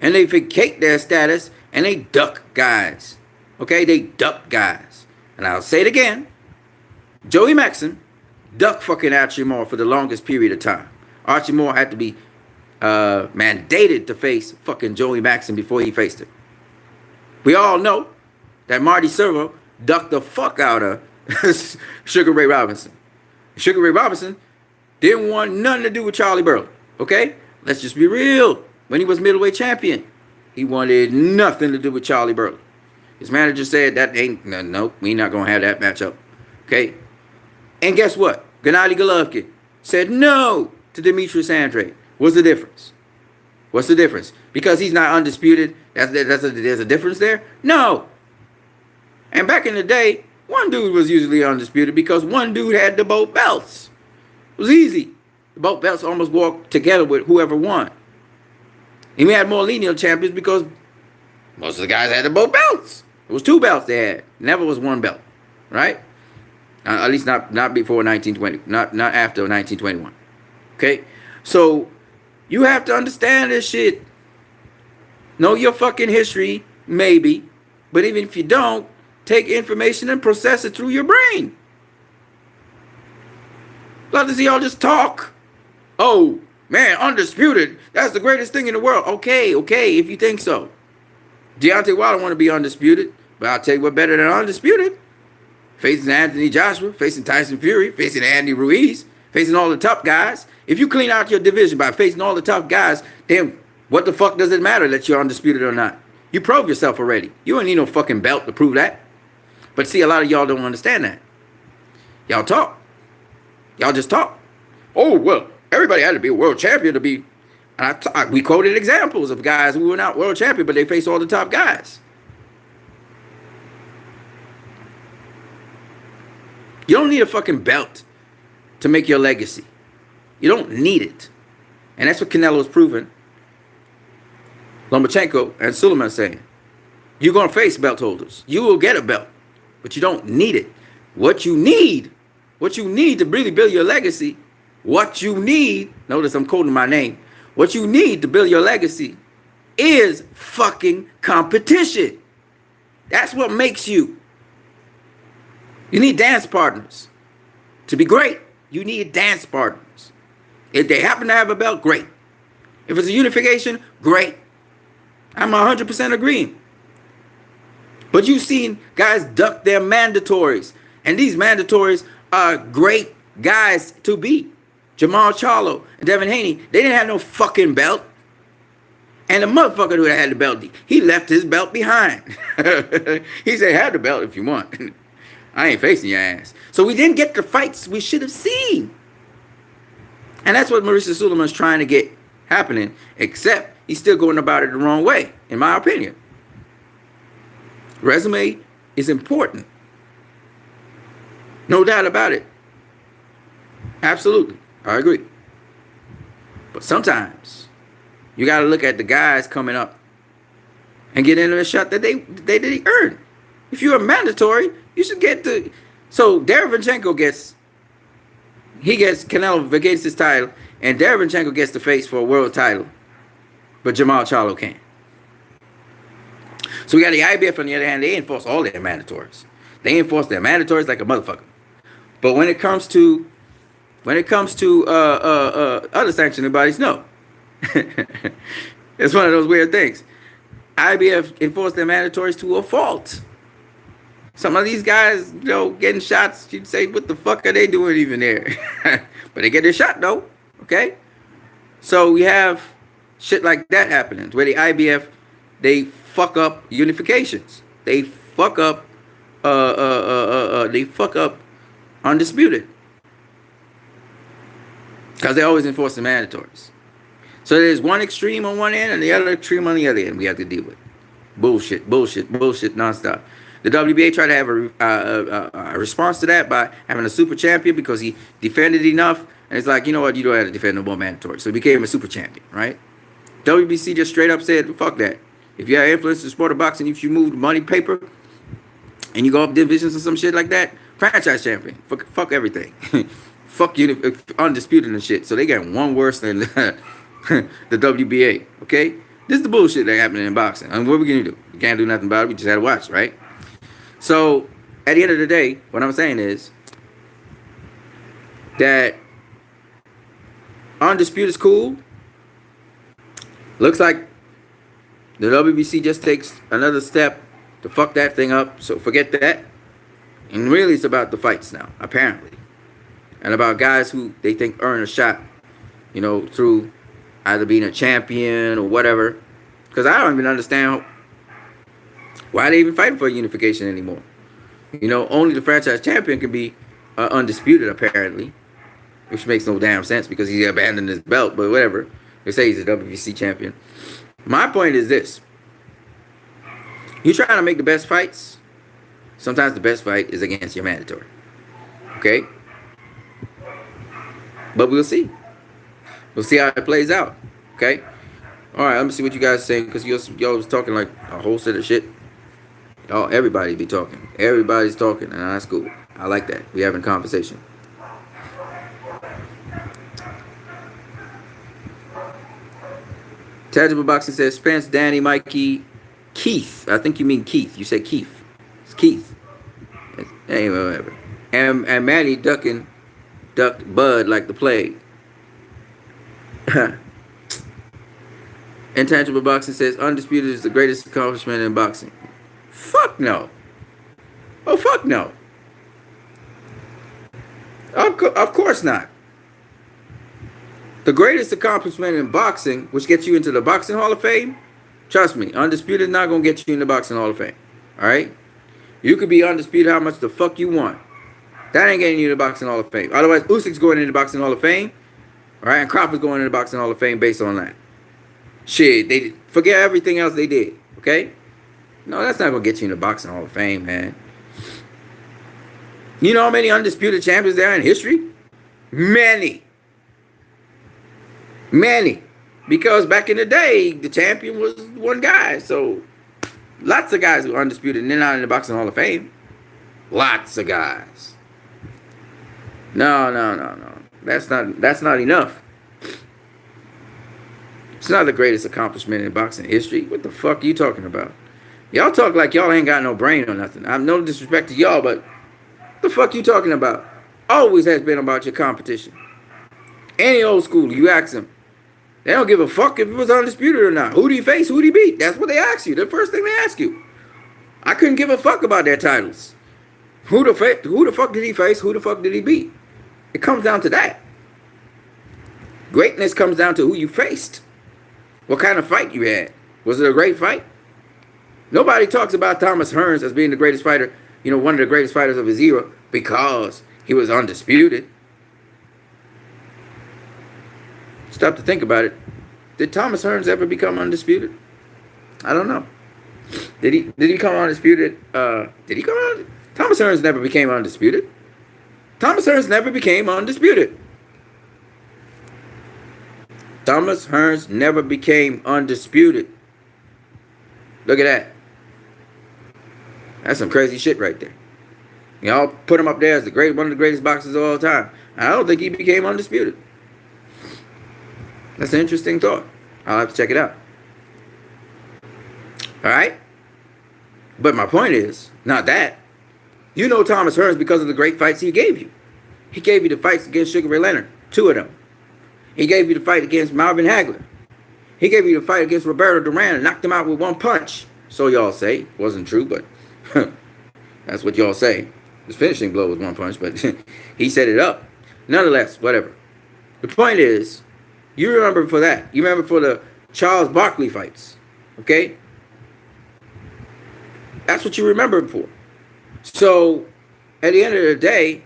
and they vacate their status and they duck guys. Okay? They duck guys. And I'll say it again. Joey Maxson ducked fucking Archie Moore for the longest period of time. Archie Moore had to be mandated to face fucking Joey Maxson before he faced him. We all know that Marty Servo ducked the fuck out of Sugar Ray Robinson. Sugar Ray Robinson didn't want nothing to do with Charlie Burley. Okay? Let's just be real. When he was middleweight champion, he wanted nothing to do with Charlie Burley. His manager said that ain't, nope, we not going to have that matchup. Okay? And guess what? Gennady Golovkin said no to Demetrius Andrade. What's the difference? What's the difference? Because he's not undisputed, there's a difference there? No. And back in the day, one dude was usually undisputed because one dude had the both belts. It was easy. The both belts almost walked together with whoever won. And we had more lineal champions because most of the guys had the both belts. It was 2 belts they had. Never was 1 belt. Right? At least not before 1920. Not after 1921. Okay? So, you have to understand this shit. Know your fucking history, maybe. But even if you don't, take information and process it through your brain. Love to see y'all just talk. Oh, man, undisputed. That's the greatest thing in the world. Okay, if you think so. Deontay Wilder want to be undisputed. But I'll tell you what better than undisputed. Facing Anthony Joshua, facing Tyson Fury, facing Andy Ruiz, facing all the tough guys. If you clean out your division by facing all the tough guys, then what the fuck does it matter that you're undisputed or not? You proved yourself already. You don't need no fucking belt to prove that. But see, a lot of y'all don't understand that. Y'all talk. Y'all just talk. Oh, well, everybody had to be a world champion to be. And we quoted examples of guys who were not world champion, but they faced all the top guys. You don't need a fucking belt to make your legacy. You don't need it. And that's what Canelo's proven. Lomachenko and Sulaiman saying, you're going to face belt holders. You will get a belt, but you don't need it. What you need to really build your legacy, notice I'm quoting my name, what you need to build your legacy is fucking competition. That's what makes you. You need dance partners. To be great, you need dance partners. If they happen to have a belt, great. If it's a unification, great. I'm 100% agreeing. But you've seen guys duck their mandatories. And these mandatories are great guys to beat. Jamal Charlo and Devin Haney, they didn't have no fucking belt. And the motherfucker who had the belt, he left his belt behind. He said, have the belt if you want. I ain't facing your ass. So we didn't get the fights we should have seen. And that's what Mauricio Sulaiman's trying to get happening. Except he's still going about it the wrong way, in my opinion. Resume is important. No doubt about it. Absolutely. I agree. But sometimes you got to look at the guys coming up and get into a shot that they earn. If you're a mandatory, you should get the. So Derevyanchenko gets Canelo vacates his title, and Derevyanchenko gets the face for a world title, but Jamal Charlo can't. So we got the IBF on the other hand. They enforce all their mandatories. They enforce their mandatories like a motherfucker. But when it comes to other sanctioning bodies, no. It's one of those weird things. IBF enforce their mandatories to a fault. Some of these guys, getting shots, you'd say, what the fuck are they doing even there? But they get their shot, though. Okay? So we have shit like that happening, where the IBF, they fuck up unifications. They fuck up, undisputed. Because they always enforce the mandatories. So there's one extreme on one end and the other extreme on the other end we have to deal with. Bullshit, nonstop. The WBA tried to have a response to that by having a super champion because he defended enough. And it's like, you know what? You don't have to defend no more mandatory. So he became a super champion, right? WBC just straight up said, fuck that. If you have influence in the sport of boxing, if you move money paper and you go up divisions or some shit like that, franchise champion. Fuck everything. Fuck you, undisputed and shit. So they got one worse than the WBA, okay? This is the bullshit that happening in boxing. I mean, what are we going to do? We can't do nothing about it. We just had to watch, right? So, at the end of the day, what I'm saying is that undisputed is cool. Looks like the WBC just takes another step to fuck that thing up. So, forget that. And really, it's about the fights now, apparently. And about guys who they think earn a shot, through either being a champion or whatever. Because I don't even understand why they even fighting for unification anymore. Only the franchise champion can be undisputed, apparently. Which makes no damn sense because he abandoned his belt, but whatever. They say he's a WBC champion. My point is this. You're trying to make the best fights. Sometimes the best fight is against your mandatory. Okay? But we'll see. We'll see how it plays out. Okay? Alright, let me see what you guys are saying, because y'all was talking like a whole set of shit. Everybody be talking. Everybody's talking, and that's cool. I like that. We having a conversation. Tangible Boxing says, Spence, Danny, Mikey, Keith. I think you mean Keith. You said Keith. It's Keith. Anyway, whatever. And Manny ducked Bud like the plague. Intangible Boxing says, Undisputed is the greatest accomplishment in boxing. Fuck no. Oh, fuck no. Of course not. The greatest accomplishment in boxing, which gets you into the Boxing Hall of Fame, trust me, Undisputed not going to get you in the Boxing Hall of Fame. All right? You could be undisputed how much the fuck you want. That ain't getting you in the Boxing Hall of Fame. Otherwise, Usyk's going in the Boxing Hall of Fame. All right? And Crawford's going in the Boxing Hall of Fame based on that. Shit, they forget everything else they did. Okay? No, that's not going to get you in the Boxing Hall of Fame, man. You know how many undisputed champions there are in history? Many. Because back in the day, the champion was one guy. So, lots of guys who are undisputed and they're not in the Boxing Hall of Fame. Lots of guys. No. That's not enough. It's not the greatest accomplishment in boxing history. What the fuck are you talking about? Y'all talk like y'all ain't got no brain or nothing. I'm no disrespect to y'all, but what the fuck you talking about? Always has been about your competition. Any old school, you ask them. They don't give a fuck if it was undisputed or not. Who do you face? Who do you beat? That's what they ask you. The first thing they ask you. I couldn't give a fuck about their titles. Who the fuck did he face? Who the fuck did he beat? It comes down to that. Greatness comes down to who you faced. What kind of fight you had. Was it a great fight? Nobody talks about Thomas Hearns as being the greatest fighter, one of the greatest fighters of his era because he was undisputed. Stop to think about it. Did Thomas Hearns ever become undisputed? I don't know. Did he become undisputed? Did he come on? Thomas Hearns never became undisputed. Thomas Hearns never became undisputed. Thomas Hearns never became undisputed. Look at that. That's some crazy shit right there. Y'all put him up there as one of the greatest boxers of all time. I don't think he became undisputed. That's an interesting thought. I'll have to check it out. All right? But my point is, not that. You know Thomas Hearns because of the great fights he gave you. He gave you the fights against Sugar Ray Leonard. 2 of them. He gave you the fight against Marvin Hagler. He gave you the fight against Roberto Duran and knocked him out with 1 punch. So y'all say. Wasn't true, but that's what y'all say. His finishing blow was 1 punch, but he set it up. Nonetheless, whatever. The point is, you remember for that. You remember for the Charles Barkley fights. Okay? That's what you remember him for. So, at the end of the day,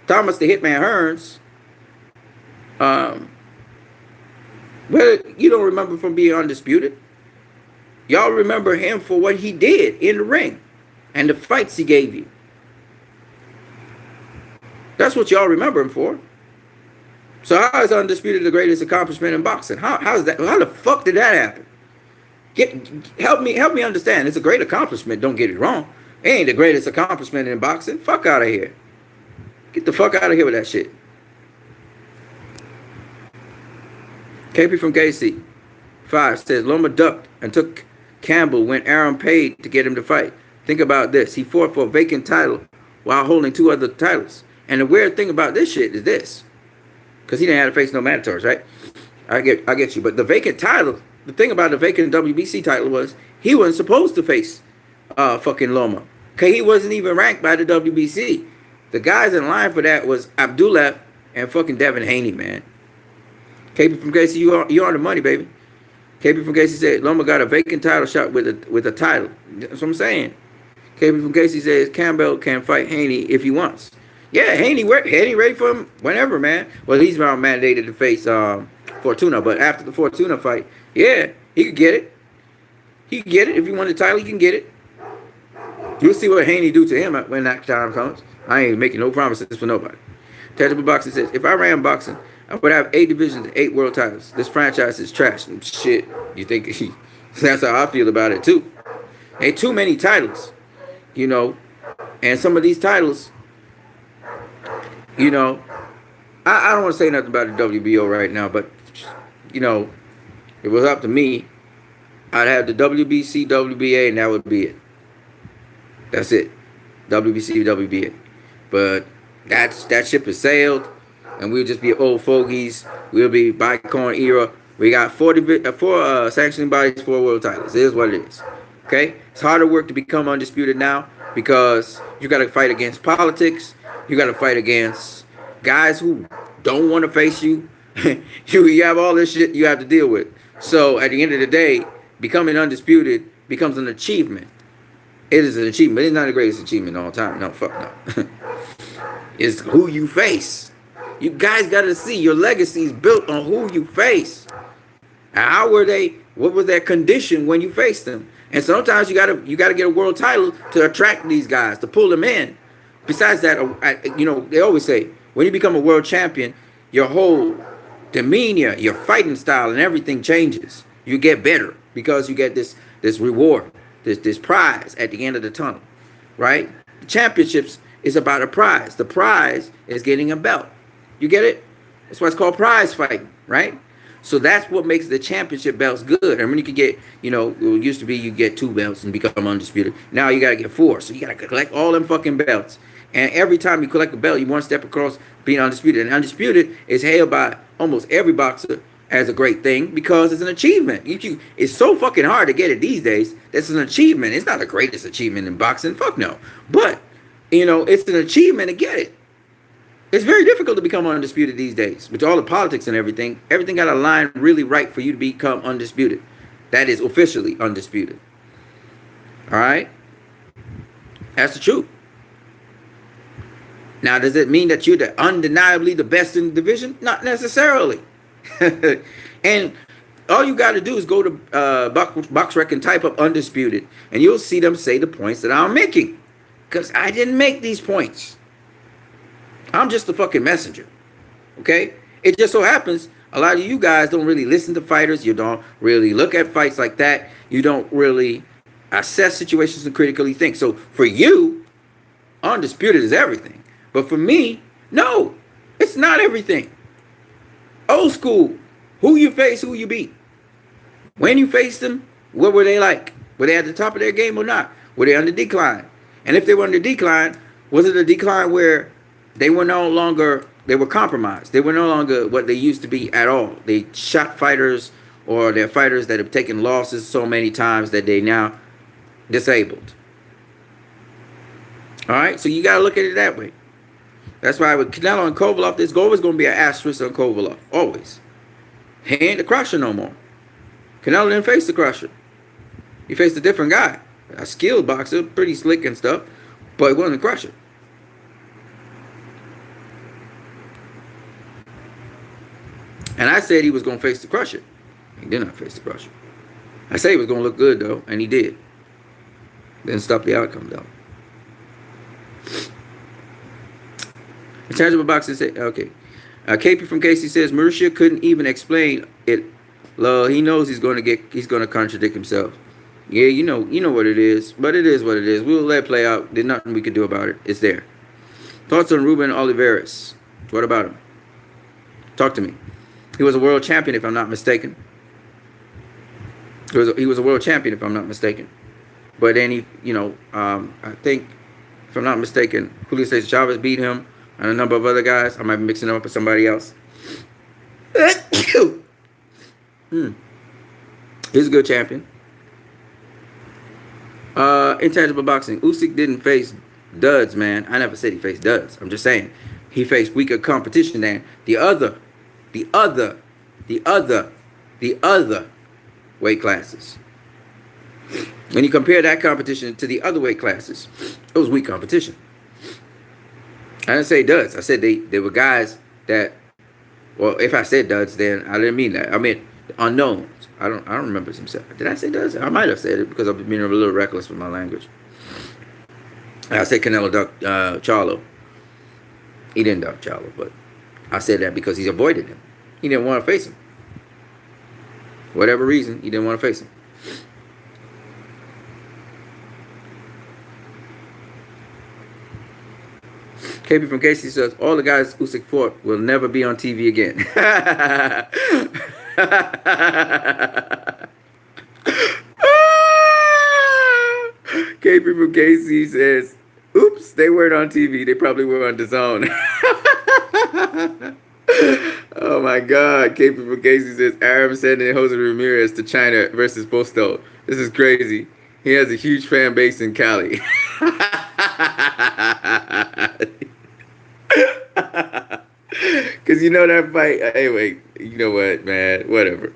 Thomas the Hitman Hearns, well, you don't remember from being undisputed. Y'all remember him for what he did in the ring and the fights he gave you. That's what y'all remember him for. So how is undisputed the greatest accomplishment in boxing? How is that? How the fuck did that happen? Help me understand. It's a great accomplishment. Don't get it wrong. It ain't the greatest accomplishment in boxing. Fuck out of here. Get the fuck out of here with that shit. KP from KC 5 says Loma ducked and took Campbell when Aaron paid to get him to fight. Think about this. He fought for a vacant title while holding 2 other titles. And the weird thing about this shit is this. Because he didn't have to face no mandatories, right? I get you. But the vacant title, the thing about the vacant WBC title was he wasn't supposed to face fucking Loma. Okay, he wasn't even ranked by the WBC. The guys in line for that was Abdullah and fucking Devin Haney, man. KP from Casey, you on the money, baby. KP from Casey said Loma got a vacant title shot with a title. That's what I'm saying. KP from Casey says Campbell can fight Haney if he wants. Yeah, Haney ready for him whenever, man. Well, he's now mandated to face Fortuna, but after the Fortuna fight, yeah, he could get it. He could get it. If he won the title, he can get it. You'll see what Haney do to him when that time comes. I ain't making no promises for nobody. Tangible Boxing says, if I ran boxing, I would have 8 divisions and 8 world titles. This franchise is trash. Shit, you think that's how I feel about it too. Ain't too many titles, you know, and some of these titles, you know, I don't want to say nothing about the WBO right now, but, you know, if it was up to me, I'd have the WBC, WBA, and that would be it. That's it. WBC, WBA. But that ship has sailed, and we'll just be old fogies. We'll be bygone era. We got 4 sanctioning bodies, 4 world titles. It is what it is. Okay? It's harder work to become undisputed now because you got to fight against politics. You got to fight against guys who don't want to face you. You have all this shit you have to deal with. So at the end of the day, becoming undisputed becomes an achievement. It is an achievement. It's not the greatest achievement of all time. No, fuck no. It's who you face. You guys got to see your legacy is built on who you face. How were they? What was their condition when you faced them? And sometimes you gotta get a world title to attract these guys, to pull them in. Besides that, you know, they always say when you become a world champion, your whole demeanor, your fighting style, and everything changes. You get better because you get this reward, this prize at the end of the tunnel, right? Championships is about a prize. The prize is getting a belt. You get it? That's why it's called prize fighting, right? So that's what makes the championship belts good. I mean, you can get, you know, it used to be you get 2 belts and become undisputed. Now you got to get 4. So you got to collect all them fucking belts. And every time you collect a belt, you one step across being undisputed. And undisputed is hailed by almost every boxer as a great thing because it's an achievement. It's so fucking hard to get it these days. That's an achievement. It's not the greatest achievement in boxing. Fuck no. But, you know, it's an achievement to get it. It's very difficult to become undisputed these days. With all the politics and everything got to line really right for you to become undisputed. That is officially undisputed. All right? That's the truth. Now, does it mean that you're undeniably the best in the division? Not necessarily. And all you got to do is go to BoxRec and type up undisputed, and you'll see them say the points that I'm making. Because I didn't make these points. I'm just a fucking messenger. Okay? It just so happens a lot of you guys don't really listen to fighters. You don't really look at fights like that. You don't really assess situations and critically think. So for you, undisputed is everything. But for me, no, it's not everything. Old school. Who you face, who you beat. When you faced them, what were they like? Were they at the top of their game or not? Were they under decline? And if they were under decline, was it a decline where they were no longer, they were compromised? They were no longer what they used to be at all. They shot fighters, or they're fighters that have taken losses so many times that they now disabled. All right, so you got to look at it that way. That's why with Canelo and Kovalev, there's always going to be an asterisk on Kovalev. Always. He ain't the Crusher no more. Canelo didn't face the Crusher. He faced a different guy. A skilled boxer, pretty slick and stuff, but it wasn't the Crusher. And I said he was going to face the Crusher. He did not face the Crusher. I said he was going to look good, though, and he did. Didn't stop the outcome, though. Intangible Boxing said, okay. KP from Casey says Mauricio couldn't even explain it. He knows he's going to contradict himself. Yeah, you know what it is, but it is what it is. We'll let it play out. There's nothing we can do about it. It's there. Thoughts on Ruben Oliveras? What about him? Talk to me. He was a world champion, if I'm not mistaken. He was a world champion, if I'm not mistaken. But then he, I think, if I'm not mistaken, Julio Cesar Chavez beat him and a number of other guys. I might be mixing him up with somebody else. He's a good champion. Intangible boxing. Usyk didn't face duds, man. I never said he faced duds. I'm just saying he faced weaker competition than the other, the other, the other weight classes. When you compare that competition to the other weight classes, it was weak competition. I didn't say duds. I said they were guys that. Well, if I said duds, then I didn't mean that. I meant unknowns. I don't remember some stuff. Did I say duds? I might have said it because I'm being a little reckless with my language. I said Canelo ducked Charlo. He didn't duck Charlo, but I said that because he avoided him. He didn't want to face him. Whatever reason, he didn't want to face him. KB from Casey says, all the guys Usyk fought will never be on TV again. KB from Casey says, oops, they weren't on TV. They probably were on DAZN. Oh my God. KB from Casey says, Aram sending Jose Ramirez to China versus Posto. This is crazy. He has a huge fan base in Cali. Cause you know that fight. Anyway, you know what, man? Whatever.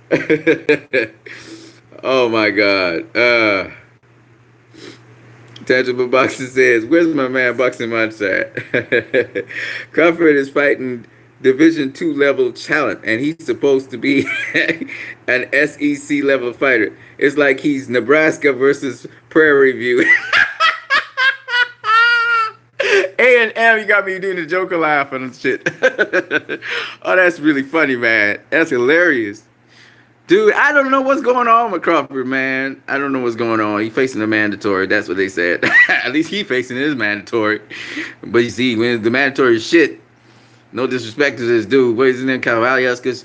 Oh my God. Tangible Boxing says, "Where's my man Boxing Mindset?" Crawford is fighting Division 2 level talent, and he's supposed to be an SEC level fighter. It's like he's Nebraska versus Prairie View. A&M, you got me doing the Joker laughing and shit. Oh, that's really funny, man. That's hilarious. Dude, I don't know what's going on with Crawford, man. I don't know what's going on. He facing the mandatory. That's what they said. At least he facing his mandatory. But you see, when the mandatory is shit, no disrespect to this dude. What is his name? Kavaliuskas.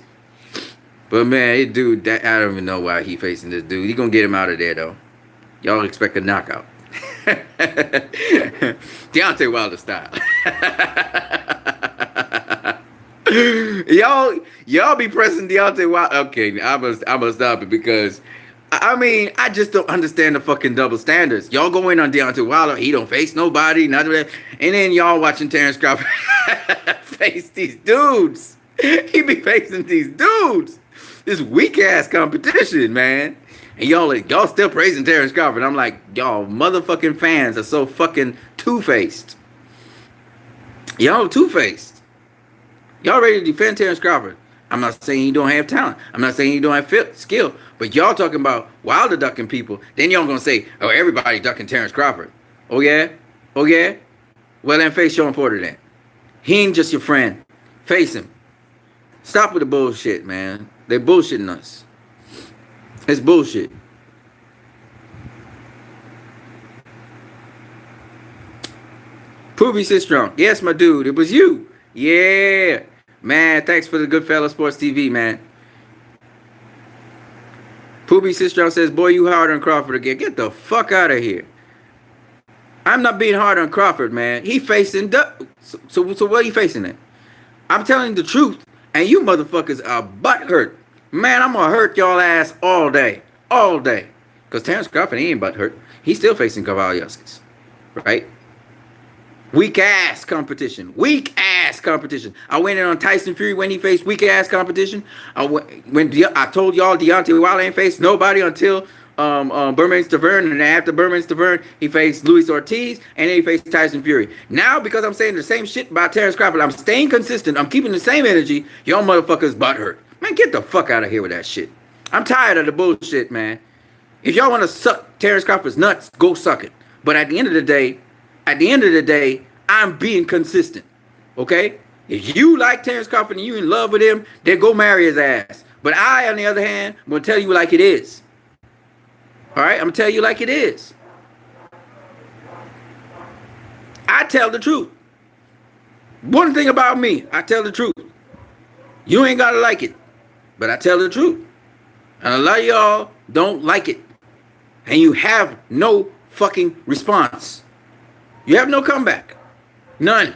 But man, dude, I don't even know why he facing this dude. He gonna get him out of there, though. Y'all expect a knockout. Deontay Wilder style. y'all be pressing Deontay Wilder. Okay, I must stop it because I mean I just don't understand the fucking double standards. Y'all go in on Deontay Wilder, he don't face nobody, none of that, and then y'all watching Terrence Crawford face these dudes. He be facing these dudes. This weak ass competition, man. And y'all still praising Terrence Crawford. I'm like, y'all motherfucking fans are so fucking two-faced. Y'all two-faced. Y'all ready to defend Terrence Crawford. I'm not saying he don't have talent. I'm not saying he don't have skill. But y'all talking about Wilder ducking people. Then y'all gonna say, oh, everybody ducking Terrence Crawford. Oh, yeah? Oh, yeah? Well, then face Sean Porter then. He ain't just your friend. Face him. Stop with the bullshit, man. They're bullshitting us. It's bullshit. Poopy sit strong. Yes, my dude. It was you. Yeah. Man, thanks for the Goodfella Sports TV, man. Poopy sit strong says, boy, you hard on Crawford again. Get the fuck out of here. I'm not being hard on Crawford, man. He facing... So what are you facing then? I'm telling you the truth. And you motherfuckers are butthurt. Man, I'm gonna hurt y'all ass all day. All day. Because Terrence Crawford, he ain't butthurt. He's still facing Kavaliuskas. Right? Weak ass competition. Weak ass competition. I went in on Tyson Fury when he faced weak ass competition. I told y'all Deontay Wilder ain't faced nobody until Bermane Stiverne, and after Bermane Stiverne, he faced Luis Ortiz, and then he faced Tyson Fury. Now, because I'm saying the same shit about Terrence Crawford, I'm staying consistent. I'm keeping the same energy. Y'all motherfuckers butthurt. Man, get the fuck out of here with that shit. I'm tired of the bullshit, man. If y'all want to suck Terrence Crawford's nuts, go suck it. But at the end of the day, I'm being consistent. Okay? If you like Terrence Crawford and you in love with him, then go marry his ass. But I, on the other hand, I'm going to tell you like it is. All right? I'm going to tell you like it is. I tell the truth. One thing about me, I tell the truth. You ain't got to like it. But I tell the truth. And a lot of y'all don't like it. And you have no fucking response. You have no comeback. None.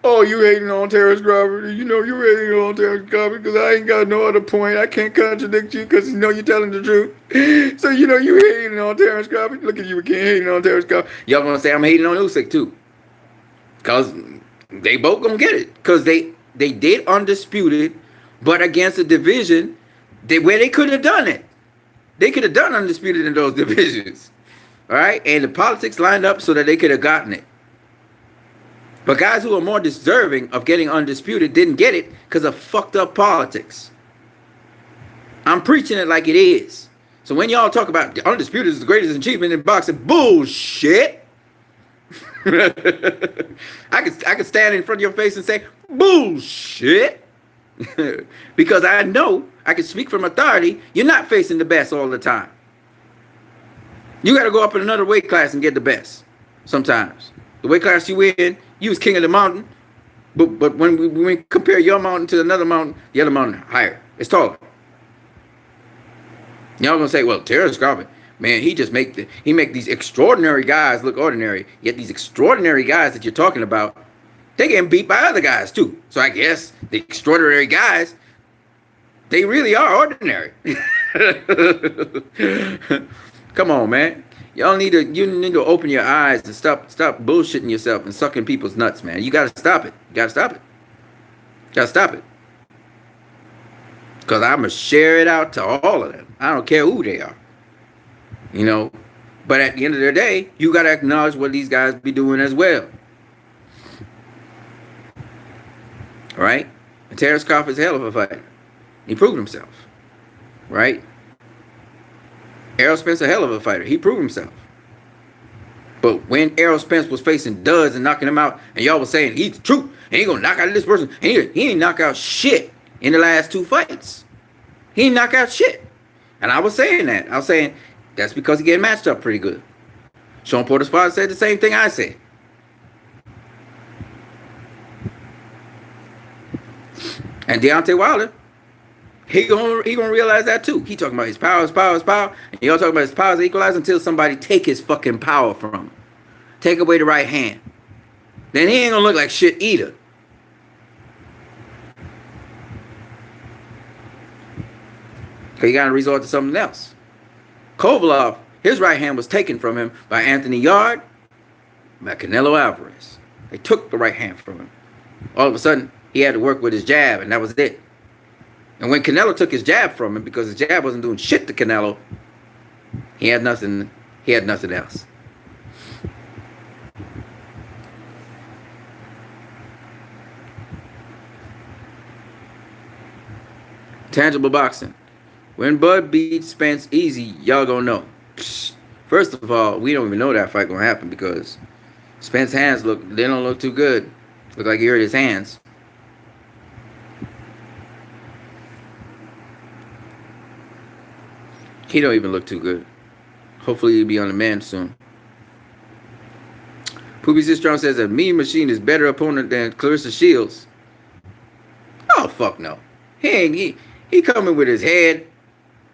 Oh, you hating on Terrence Crawford? You know you hating on Terrence Crawford because I ain't got no other point. I can't contradict you because you know you're telling the truth. So you know you hating on Terrence Crawford. Look at you again hating on Terrence Crawford. Y'all gonna say I'm hating on Usyk too, cause they both gonna get it, cause they did undisputed, but against a division where they could have done it. They could have done undisputed in those divisions, all right? And the politics lined up so that they could have gotten it. But guys who are more deserving of getting undisputed didn't get it because of fucked up politics. I'm preaching it like it is. So when y'all talk about the undisputed is the greatest achievement in boxing, bullshit. I could stand in front of your face and say bullshit. Because I know I can speak from authority. You're not facing the best all the time. You got to go up in another weight class and get the best sometimes. The weight class you in, you was king of the mountain. But when we compare your mountain to another mountain, the other mountain higher. It's taller. Y'all gonna say, well, Terrence Crawford, man, he make these extraordinary guys look ordinary. Yet these extraordinary guys that you're talking about, they getting beat by other guys too. So I guess the extraordinary guys, they really are ordinary. Come on, man. You need to open your eyes and stop bullshitting yourself and sucking people's nuts, man. You gotta stop it. You gotta stop it. Gotta stop it. Cause I'ma share it out to all of them. I don't care who they are. You know. But at the end of the day, you gotta acknowledge what these guys be doing as well. Right? And Terrence Crawford's a hell of a fighter. He proved himself. Right? Errol Spence a hell of a fighter. He proved himself. But when Errol Spence was facing duds and knocking him out, and y'all was saying he's the truth, and he gonna knock out this person, and he ain't knock out shit in the last two fights. He ain't knock out shit. And I was saying that. I was saying that's because he getting matched up pretty good. Sean Porter's father said the same thing I said. And Deontay Wilder, he gonna realize that too. He talking about his power. And y'all talking about his power as equalizer until somebody take his fucking power from him. Take away the right hand. Then he ain't gonna look like shit either. Because you gotta resort to something else. Kovalev, his right hand was taken from him by Anthony Yarde, by Canelo Alvarez. They took the right hand from him. All of a sudden, he had to work with his jab, and that was it. And when Canelo took his jab from him, because his jab wasn't doing shit to Canelo, he had nothing else. Tangible boxing. When Bud beats Spence easy, y'all gonna know. First of all, we don't even know that fight gonna happen because Spence's hands they don't look too good. Look like he hurt his hands. He don't even look too good. Hopefully he'll be on the man soon. Poopy Sistrong says that Mean Machine is better opponent than Clarissa Shields. Oh fuck no. He coming with his head.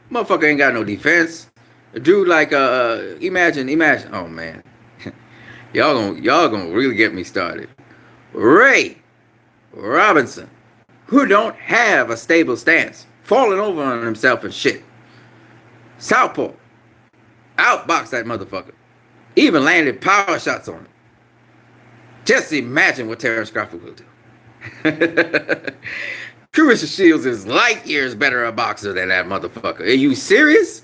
Motherfucker ain't got no defense. A dude like imagine. Oh man. y'all gonna really get me started. Ray Robinson, who don't have a stable stance, falling over on himself and shit. Southpaw, outboxed that motherfucker. Even landed power shots on him. Just imagine what Terrence Crawford will do. Clarissa Shields is light years better a boxer than that motherfucker. Are you serious?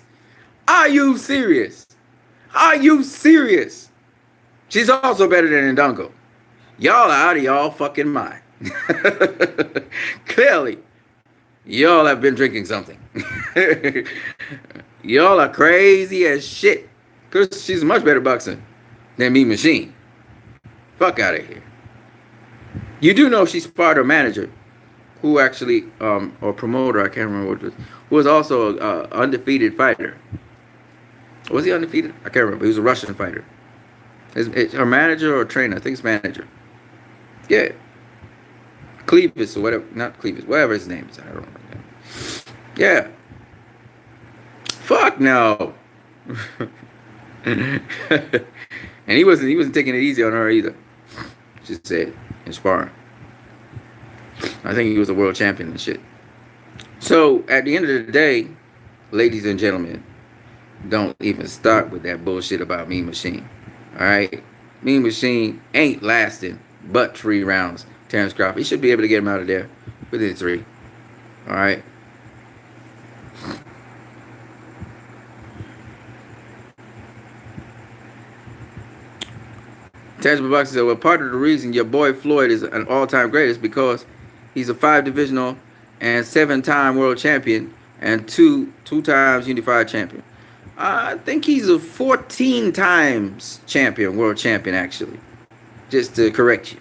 Are you serious? Are you serious? She's also better than Ndongo. Y'all are out of y'all fucking mind. Clearly, y'all have been drinking something. Y'all are crazy as shit. Because she's a much better boxer than Mean Machine. Fuck out of here. You do know she sparred her manager, who actually, or promoter, I can't remember what it was, who was also an undefeated fighter. Was he undefeated? I can't remember. He was a Russian fighter. It's her manager or trainer? I think it's manager. Yeah. Clevis or whatever. Not Clevis. Whatever his name is. I don't remember. Yeah. Fuck no. And he wasn't taking it easy on her either. She said in sparring. I think he was a world champion and shit. So at the end of the day, ladies and gentlemen, don't even start with that bullshit about Mean Machine. All right, Mean Machine ain't lasting but 3 rounds. Terrence Crawford, he should be able to get him out of there within 3. All right. Tangible Boxer said, well, part of the reason your boy Floyd is an all-time great is because he's a 5-divisional and 7-time world champion and two times unified champion. I think he's a 14 times champion, world champion, actually. Just to correct you.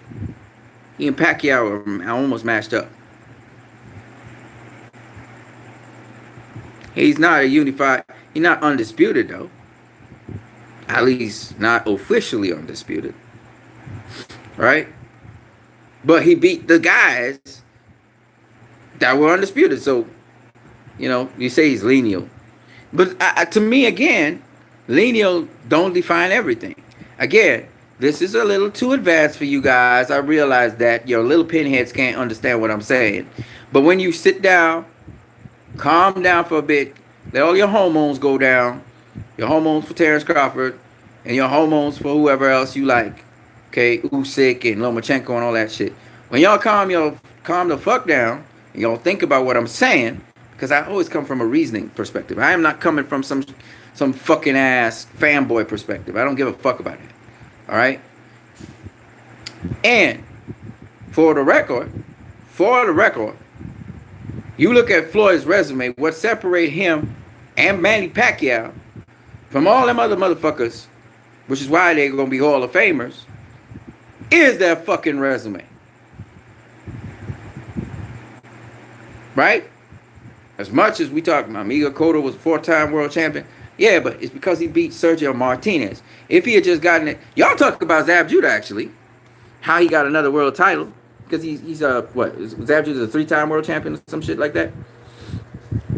He and Pacquiao are almost matched up. He's not a unified, he's not undisputed, though. At least not officially undisputed. Right? But he beat the guys that were undisputed. So, you know, you say he's lineal. But to me, again, lineal don't define everything. Again, this is a little too advanced for you guys. I realize that your little pinheads can't understand what I'm saying. But when you sit down, calm down for a bit, let all your hormones go down. Your hormones for Terrence Crawford and your hormones for whoever else you like. Okay, Usyk and Lomachenko and all that shit. When y'all calm the fuck down and y'all think about what I'm saying, because I always come from a reasoning perspective. I am not coming from some fucking ass fanboy perspective. I don't give a fuck about it. All right? And for the record, you look at Floyd's resume, what separates him and Manny Pacquiao from all them other motherfuckers, which is why they're going to be Hall of Famers, is their fucking resume. Right? As much as we talk about Miguel Cotto was a 4-time world champion, yeah, but it's because he beat Sergio Martinez. If he had just gotten it, y'all talk about Zab Judah actually, how he got another world title because he's Zab Judah a 3-time world champion or some shit like that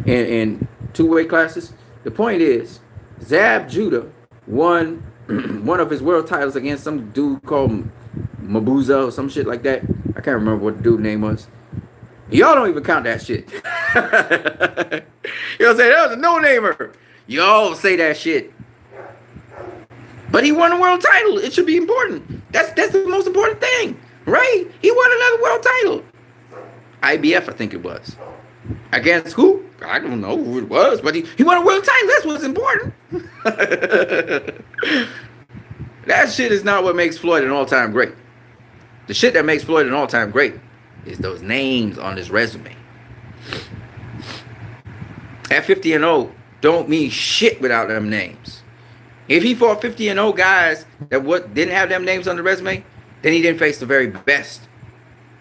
in 2 weight classes. The point is, Zab Judah won one of his world titles against some dude called Mabuza or some shit like that. I can't remember what the dude's name was. Y'all don't even count that shit. Y'all say that was a no-namer. Y'all say that shit. But he won a world title. It should be important. That's the most important thing, right? He won another world title. IBF, I think it was. Against who? I don't know who it was, but he won a world title. That's what's important. That shit is not what makes Floyd an all-time great. The shit that makes Floyd an all-time great is those names on his resume. At 50-0 don't mean shit without them names. If he fought 50-0 guys that didn't have them names on the resume, then he didn't face the very best.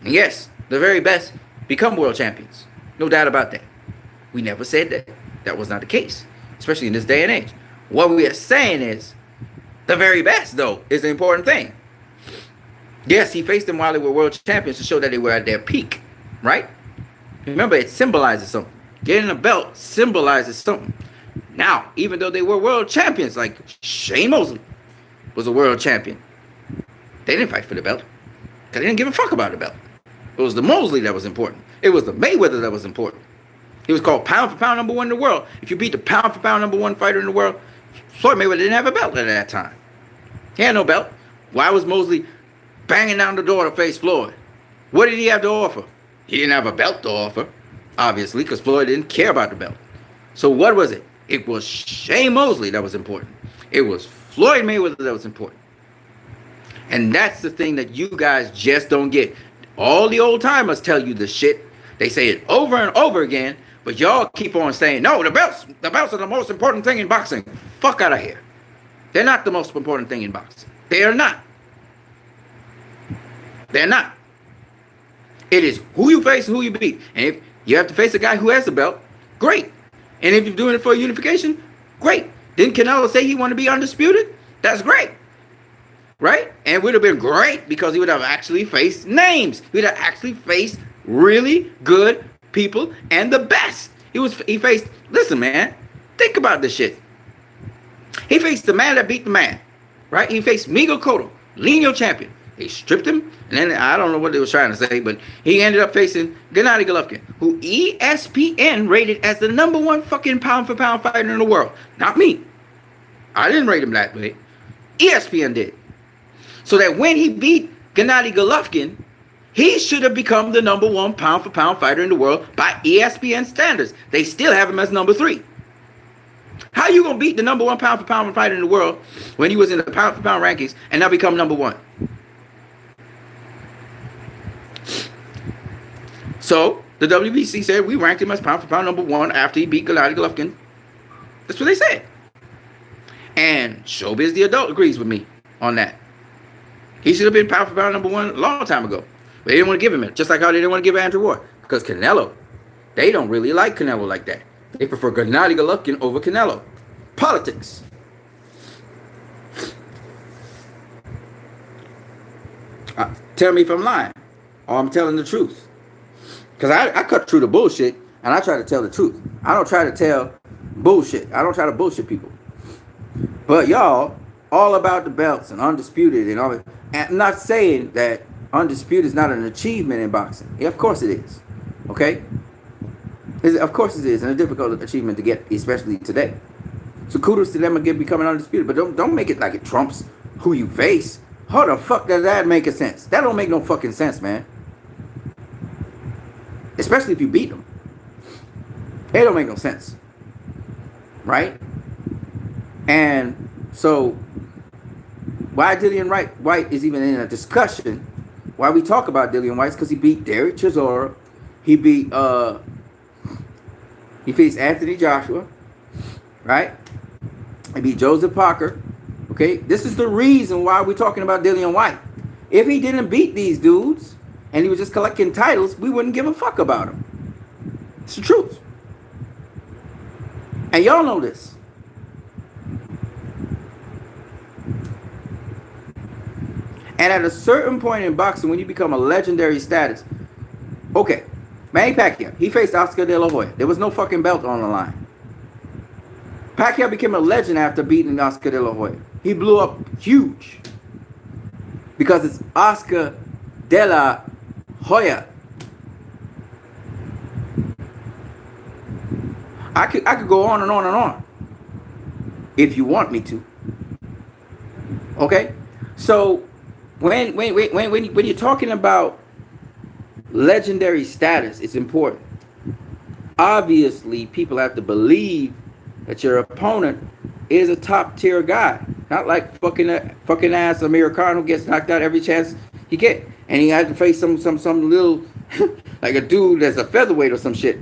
And yes, the very best become world champions. No doubt about that. We never said that. That was not the case, especially in this day and age. What we are saying is the very best, though, is the important thing. Yes, he faced them while they were world champions to show that they were at their peak, right? Remember, it symbolizes something. Getting a belt symbolizes something. Now, even though they were world champions, like Shane Mosley was a world champion, they didn't fight for the belt because they didn't give a fuck about the belt. It was the Mosley that was important. It was the Mayweather that was important. He was called pound for pound #1 in the world. If you beat the pound for pound #1 fighter in the world, Floyd Mayweather didn't have a belt at that time. He had no belt. Why was Mosley banging down the door to face Floyd? What did he have to offer? He didn't have a belt to offer, obviously, because Floyd didn't care about the belt. So what was it? It was Shane Mosley that was important. It was Floyd Mayweather that was important. And that's the thing that you guys just don't get. All the old timers tell you the shit. They say it over and over again, but y'all keep on saying, no, the belts are the most important thing in boxing. Fuck out of here. They're not the most important thing in boxing. They are not. They're not. It is who you face and who you beat. And if you have to face a guy who has the belt, great. And if you're doing it for unification, great. Didn't Canelo say he wanted to be undisputed? That's great. Right? And it would have been great because he would have actually faced names. He would have actually faced really good people and the best. He faced, listen, man, think about this shit. He faced the man that beat the man. Right? He faced Miguel Cotto, lineal champion. They stripped him, and then I don't know what they was trying to say, but he ended up facing Gennady Golovkin, who ESPN rated as the #1 fucking pound-for-pound fighter in the world. Not me. I didn't rate him that way. ESPN did. So that when he beat Gennady Golovkin, he should have become the #1 pound-for-pound fighter in the world by ESPN standards. They still have him as #3. How you gonna beat the #1 pound-for-pound fighter in the world when he was in the pound-for-pound rankings and now become #1? So the WBC said we ranked him as pound-for-pound #1 after he beat Gennady Golovkin. That's what they said. And Showbiz the Adult agrees with me on that. He should have been pound-for-pound #1 a long time ago. But they didn't want to give him it. Just like how they didn't want to give Andrew Ward. Because Canelo, they don't really like Canelo like that. They prefer Gennady Golovkin over Canelo. Politics. Tell me if I'm lying or I'm telling the truth. Because I cut through the bullshit and I try to tell the truth. I don't try to tell bullshit. I don't try to bullshit people. But y'all, all about the belts and undisputed and all that. And I'm not saying that undisputed is not an achievement in boxing. Yeah, of course it is. Okay? Of course it is, and a difficult achievement to get, especially today. So kudos to them again becoming undisputed. But don't make it like it trumps who you face. How the fuck does that make a sense? That don't make no fucking sense, man. Especially if you beat them. It don't make no sense. Right? And so why Dillian White is even in a discussion, why we talk about Dillian White is because he beat Derek Chisora. He faced Anthony Joshua, right? He beat Joseph Parker. Okay, this is the reason why we're talking about Dillian White. If he didn't beat these dudes and he was just collecting titles, we wouldn't give a fuck about him. It's the truth. And y'all know this. And at a certain point in boxing, when you become a legendary status, okay, Manny Pacquiao, he faced Oscar De La Hoya. There was no fucking belt on the line. Pacquiao became a legend after beating Oscar De La Hoya. He blew up huge because it's Oscar De La Hoya. I could go on and on and on if you want me to. Okay, so when you're talking about legendary status, it's important. Obviously, people have to believe that your opponent is a top tier guy, not like fucking ass Amir Khan who gets knocked out every chance he get, and he had to face some little like a dude that's a featherweight or some shit,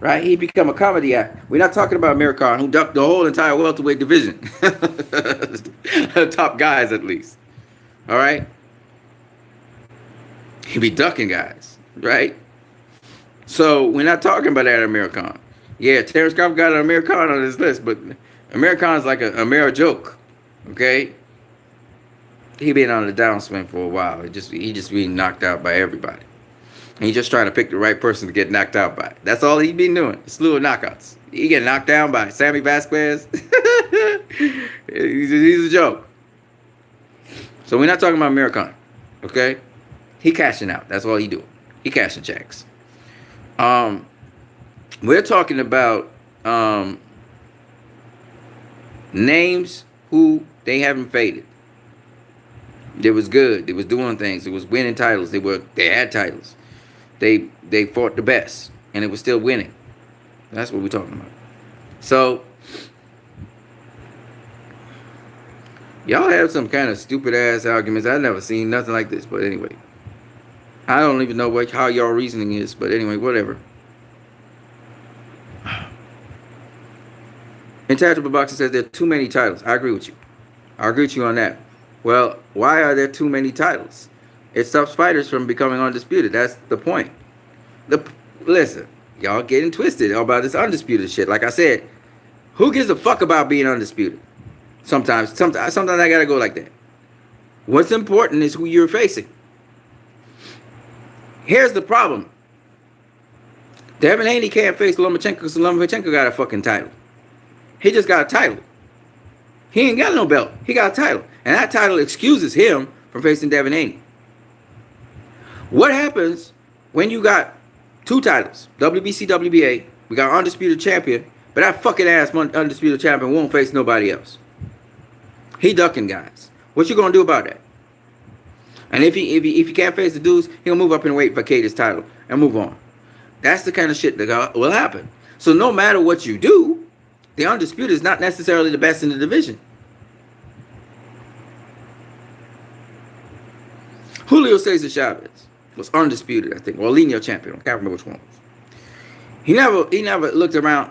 right? He become a comedy act. We're not talking about Amir Khan who ducked the whole entire welterweight division, top guys at least. All right, he be ducking guys, right? So we're not talking about that Amir Khan. Yeah, Terrence Crawford got an Amir Khan on his list, but Amir Khan's like a Amir joke, okay? He been on the downswing for a while. He just being knocked out by everybody. And he's just trying to pick the right person to get knocked out by. That's all he been doing. A slew of knockouts. He get knocked down by Sammy Vasquez. he's a joke. So we're not talking about Amir Khan, okay? He cashing out. That's all he doing. He cashing checks. We're talking about names who they haven't faded. They was good. They was doing things. They was winning titles. They had titles. They fought the best, and it was still winning. That's what we're talking about. So y'all have some kind of stupid ass arguments. I've never seen nothing like this. But anyway, I don't even know how y'all reasoning is. But anyway, whatever. Intangible Boxing says there are too many titles. I agree with you. I agree with you on that. Well, why are there too many titles? It stops fighters from becoming undisputed. That's the point. Listen, y'all getting twisted about this undisputed shit. Like I said, who gives a fuck about being undisputed? Sometimes I gotta go like that. What's important is who you're facing. Here's the problem. Devin Haney can't face Lomachenko because Lomachenko got a fucking title. He just got a title. He ain't got no belt. He got a title. And that title excuses him from facing Devin Haney. What happens when you got 2 titles, WBC, WBA? We got undisputed champion, but that fucking ass undisputed champion won't face nobody else. He ducking guys. What you gonna do about that? And if he can't face the dudes, he'll move up and vacate his title and move on. That's the kind of shit that will happen. So no matter what you do, the undisputed is not necessarily the best in the division. Julio Cesar Chavez was undisputed, I think, or lineal champion. I can't remember which one. He never looked around.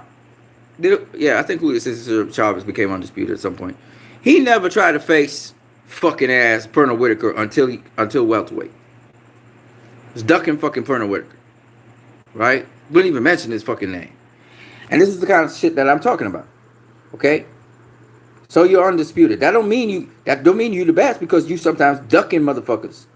I think Julio Cesar Chavez became undisputed at some point. He never tried to face fucking ass Pernell Whitaker until welterweight. Was ducking fucking Pernell Whitaker, right? Wouldn't even mention his fucking name. And this is the kind of shit that I'm talking about. Okay? So you're undisputed. That don't mean you the best, because you sometimes ducking motherfuckers.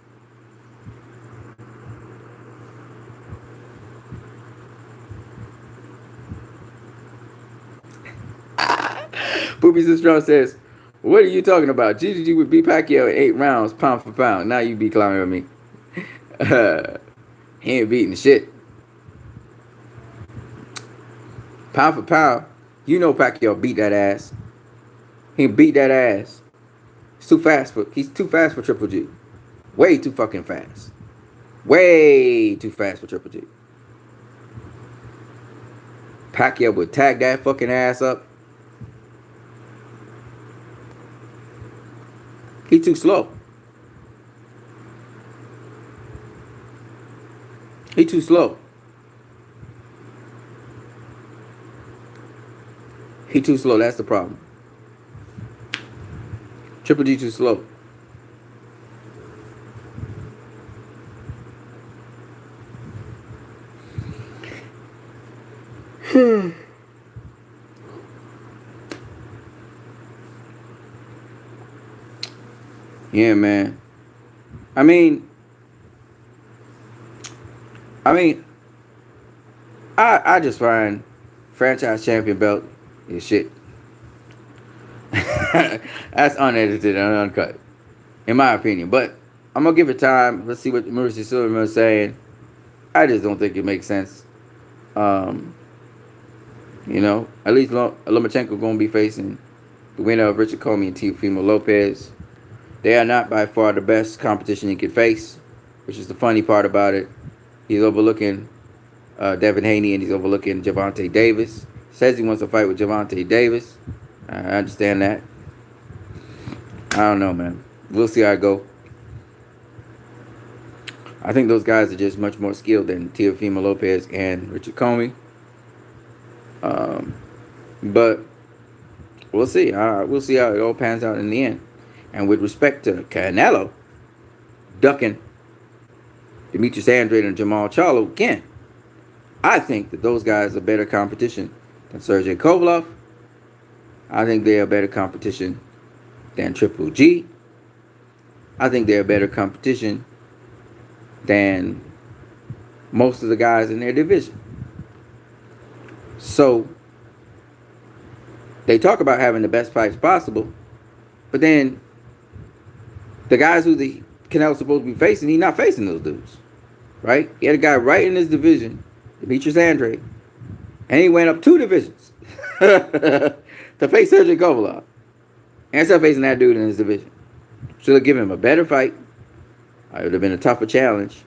Poopy Sister says, what are you talking about? GGG would beat Pacquiao in 8 rounds, pound for pound. Now you be climbing with me. He ain't beating shit. Pound for pound, you know Pacquiao beat that ass. He beat that ass. He's too fast for Triple G. Way too fucking fast. Way too fast for Triple G. Pacquiao would tag that fucking ass up. He too slow. He too slow. He too slow. That's the problem. Triple G too slow. Yeah, man. I mean, I just find franchise champion belt is shit. That's unedited and uncut, in my opinion. But I'm gonna give it time. Let's see what Mauricio Sulaiman is saying. I just don't think it makes sense. You know, at least Lomachenko gonna be facing the winner of Richard Comey and Teofimo Lopez. They are not by far the best competition he could face, which is the funny part about it. He's overlooking Devin Haney, and he's overlooking Gervonta Davis. Says he wants to fight with Gervonta Davis. I understand that. I don't know, man. We'll see how it go. I think those guys are just much more skilled than Teofimo Lopez and Richard Comey. But we'll see. We'll see how it all pans out in the end. And with respect to Canelo ducking Demetrius Andrade and Jamal Charlo, again, I think that those guys are better competition than Sergey Kovalev. I think they are better competition than Triple G. I think they're better competition than most of the guys in their division. So they talk about having the best fights possible, but then the guys who the Canelo's supposed to be facing, he's not facing those dudes, right? He had a guy right in his division, Demetrius Andrade, and he went up 2 divisions to face Sergey Kovalev, and instead of facing that dude in his division. Should have given him a better fight. It would have been a tougher challenge,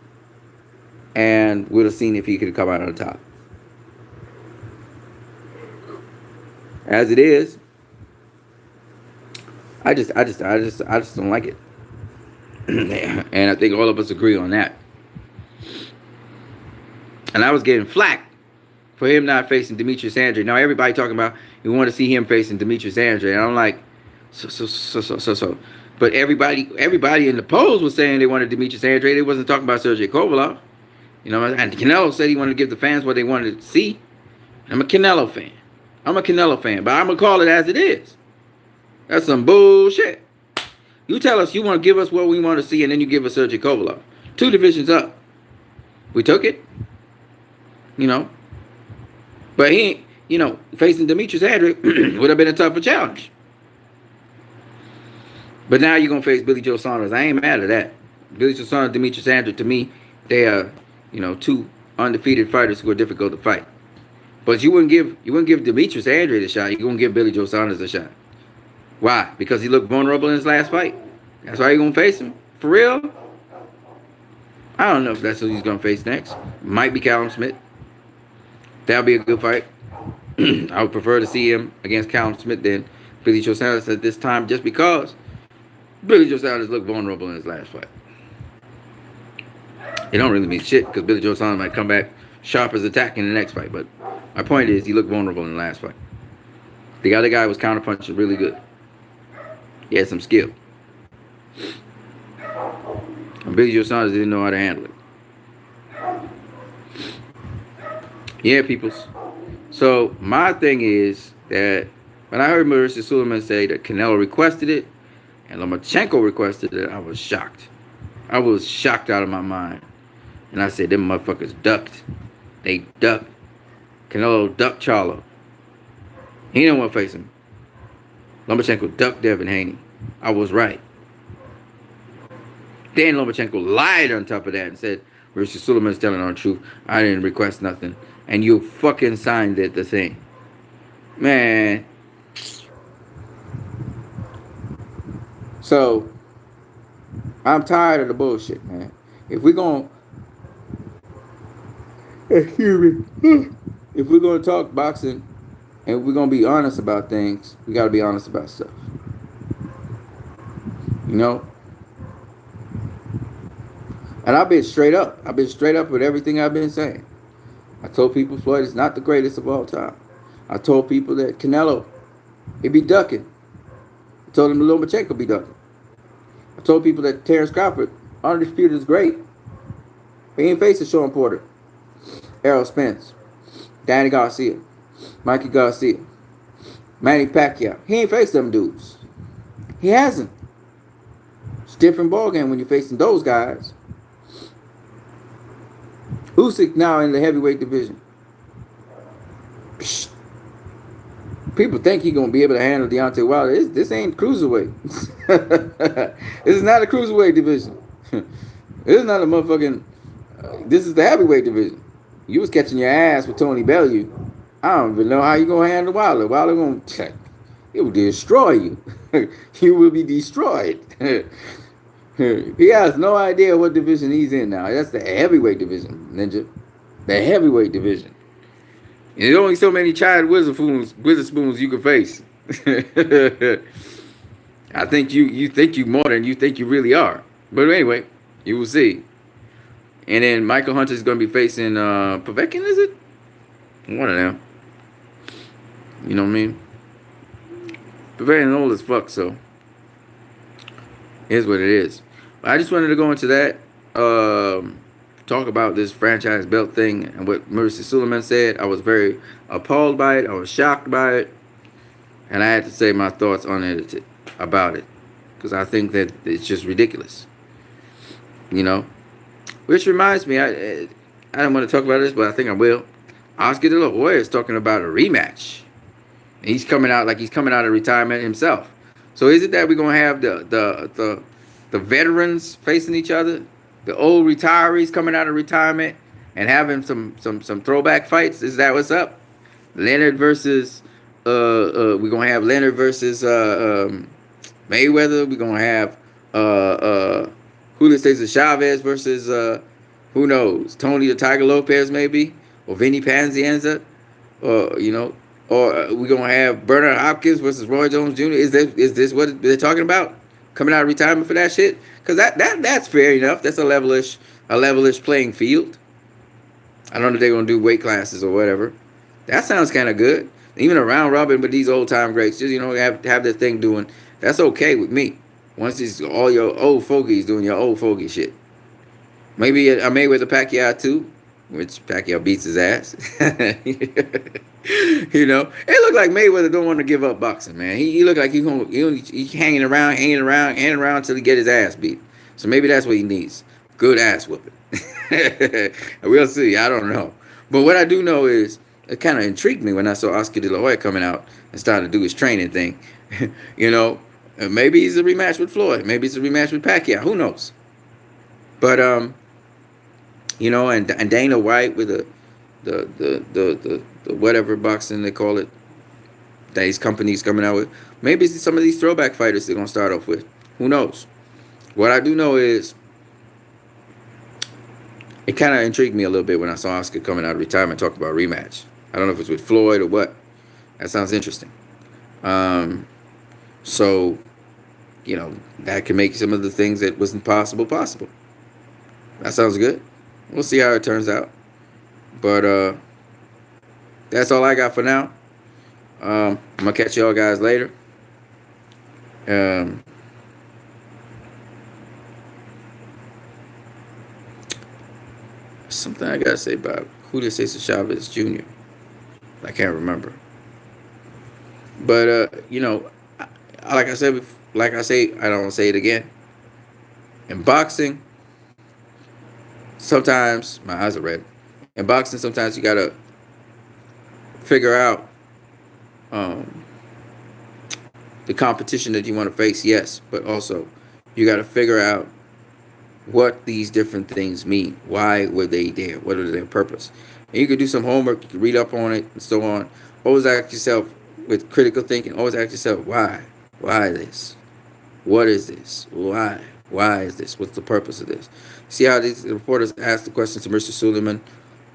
and we'd have seen if he could have come out on top. As it is, I just don't like it. And I think all of us agree on that. And I was getting flack for him not facing Demetrius Andrade. Now everybody talking about you want to see him facing Demetrius Andrade. And I'm like, so. But everybody in the polls was saying they wanted Demetrius Andrade. They wasn't talking about Sergey Kovalev. You know, and Canelo said he wanted to give the fans what they wanted to see. I'm a Canelo fan, but I'm gonna call it as it is. That's some bullshit. You tell us you want to give us what we want to see, and then you give us Sergey Kovalev. 2 divisions up. We took it. You know. But he, facing Demetrius Andrade would have been a tougher challenge. But now you're going to face Billy Joe Saunders. I ain't mad at that. Billy Joe Saunders, Demetrius Andrade, to me, They are, two undefeated fighters who are difficult to fight. But you wouldn't give Demetrius Andrade a shot. You're gonna give Billy Joe Saunders a shot. Why? Because he looked vulnerable in his last fight. That's why you're gonna face him? For real? I don't know if that's who he's gonna face next. Might be Callum Smith. That'll be a good fight. I would prefer to see him against Callum Smith than Billy Joe Saunders at this time, just because Billy Joe Saunders looked vulnerable in his last fight. It don't really mean shit because Billy Joe Saunders might come back sharp as attack in the next fight. But my point is, he looked vulnerable in the last fight. The other guy was counterpunching really good. He had some skill. And Billy Joe Saunders didn't know how to handle it. Yeah, peoples. So my thing is that when I heard Mauricio Sulaiman say that Canelo requested it and Lomachenko requested it, I was shocked. I was shocked out of my mind. And I said, them motherfuckers ducked. They ducked. Canelo ducked Charlo. He didn't want to face him. Lomachenko ducked Devin Haney. I was right. Then Lomachenko lied on top of that and said, Mauricio Sulaiman's telling the truth. I didn't request nothing. And you fucking signed it, the thing. Man. So, I'm tired of the bullshit, man. If we're going to talk boxing and we're going to be honest about things, we got to be honest about stuff. You know? And I've been straight up. I've been straight up with everything I've been saying. I told people Floyd is not the greatest of all time. I told people that Canelo, he be ducking. I told him Lomachenko be ducking. I told people that Terrence Crawford, undisputed, is great. He ain't facing Sean Porter, Errol Spence, Danny Garcia, Mikey Garcia, Manny Pacquiao. He ain't faced them dudes. He hasn't. It's a different ballgame when you're facing those guys. Usyk now in the heavyweight division. Psh. People think he's going to be able to handle Deontay Wilder. This ain't cruiserweight. This is not a cruiserweight division. This is not a motherfucking... this is the heavyweight division. You was catching your ass with Tony Bellew. I don't even know how you going to handle Wilder. Wilder going to... it will destroy you. You will be destroyed. He has no idea what division he's in now. That's the heavyweight division, Ninja. The heavyweight division. And there's only so many Chad Witherspoons you can face. I think you think you more than you think you really are. But anyway, you will see. And then Michael Hunter is going to be facing Povetkin, is it? One of them. You know what I mean? Povetkin old as fuck, so here's what it is. I just wanted to go into that, talk about this franchise belt thing and what Mauricio Sulaiman said. I was very appalled by it. I was shocked by it. And I had to say my thoughts unedited about it. Because I think that it's just ridiculous. You know? Which reminds me, I don't want to talk about this, but I think I will. Oscar De La Hoya is talking about a rematch. And he's coming out like he's coming out of retirement himself. So is it that we're going to have the veterans facing each other? The old retirees coming out of retirement and having some throwback fights? Is that what's up? Leonard versus we're gonna have Leonard versus Mayweather. We're gonna have Julio Cesar Chavez versus who knows, Tony the Tiger Lopez maybe, or Vinny Pazienza, or we're gonna have Bernard Hopkins versus Roy Jones Jr. Is this what they're talking about? Coming out of retirement for that shit? Because that's fair enough. That's a levelish playing field. I don't know if they're gonna do weight classes or whatever. That sounds kind of good. Even a round robin with these old time greats, just have their thing doing. That's okay with me. Once it's all your old fogies doing your old fogey shit. Maybe a Mayweather Pacquiao too, which Pacquiao beats his ass. It looked like Mayweather don't want to give up boxing, man. He looked like he's hanging around until he get his ass beat. So maybe that's what he needs. Good ass whooping. We'll see. I don't know. But what I do know is it kind of intrigued me when I saw Oscar De La Hoya coming out and starting to do his training thing. Maybe he's a rematch with Floyd. Maybe it's a rematch with Pacquiao. Who knows? But You know, and Dana White with the whatever boxing they call it, that these companies coming out with. Maybe it's some of these throwback fighters they're gonna start off with. Who knows? What I do know is it kind of intrigued me a little bit when I saw Oscar coming out of retirement talk about a rematch. I don't know if it's with Floyd or what. That sounds interesting. So, you know, that can make some of the things that wasn't possible. That sounds good. We'll see how it turns out. But that's all I got for now. I'm gonna catch y'all guys later. Something I gotta say about Julio Cesar Chavez Jr. I can't remember. But you know, like I say, I don't say it again. In boxing, sometimes my eyes are red. In boxing, sometimes you gotta figure out the competition that you want to face, yes, but also you got to figure out what these different things mean. Why were they there? What are their purpose? And you can do some homework, you can read up on it, and so on. Always ask yourself with critical thinking. Always ask yourself, why? Why this? What is this? Why? Why is this? What's the purpose of this? See how these reporters ask the question to Mr. Sulaiman,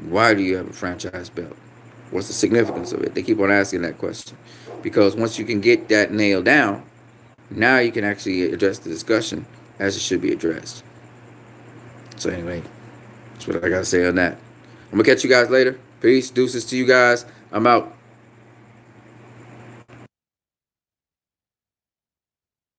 why do you have a franchise belt? What's the significance of it? They keep on asking that question. Because once you can get that nailed down, now you can actually address the discussion as it should be addressed. So anyway, that's what I got to say on that. I'm going to catch you guys later. Peace. Deuces to you guys. I'm out.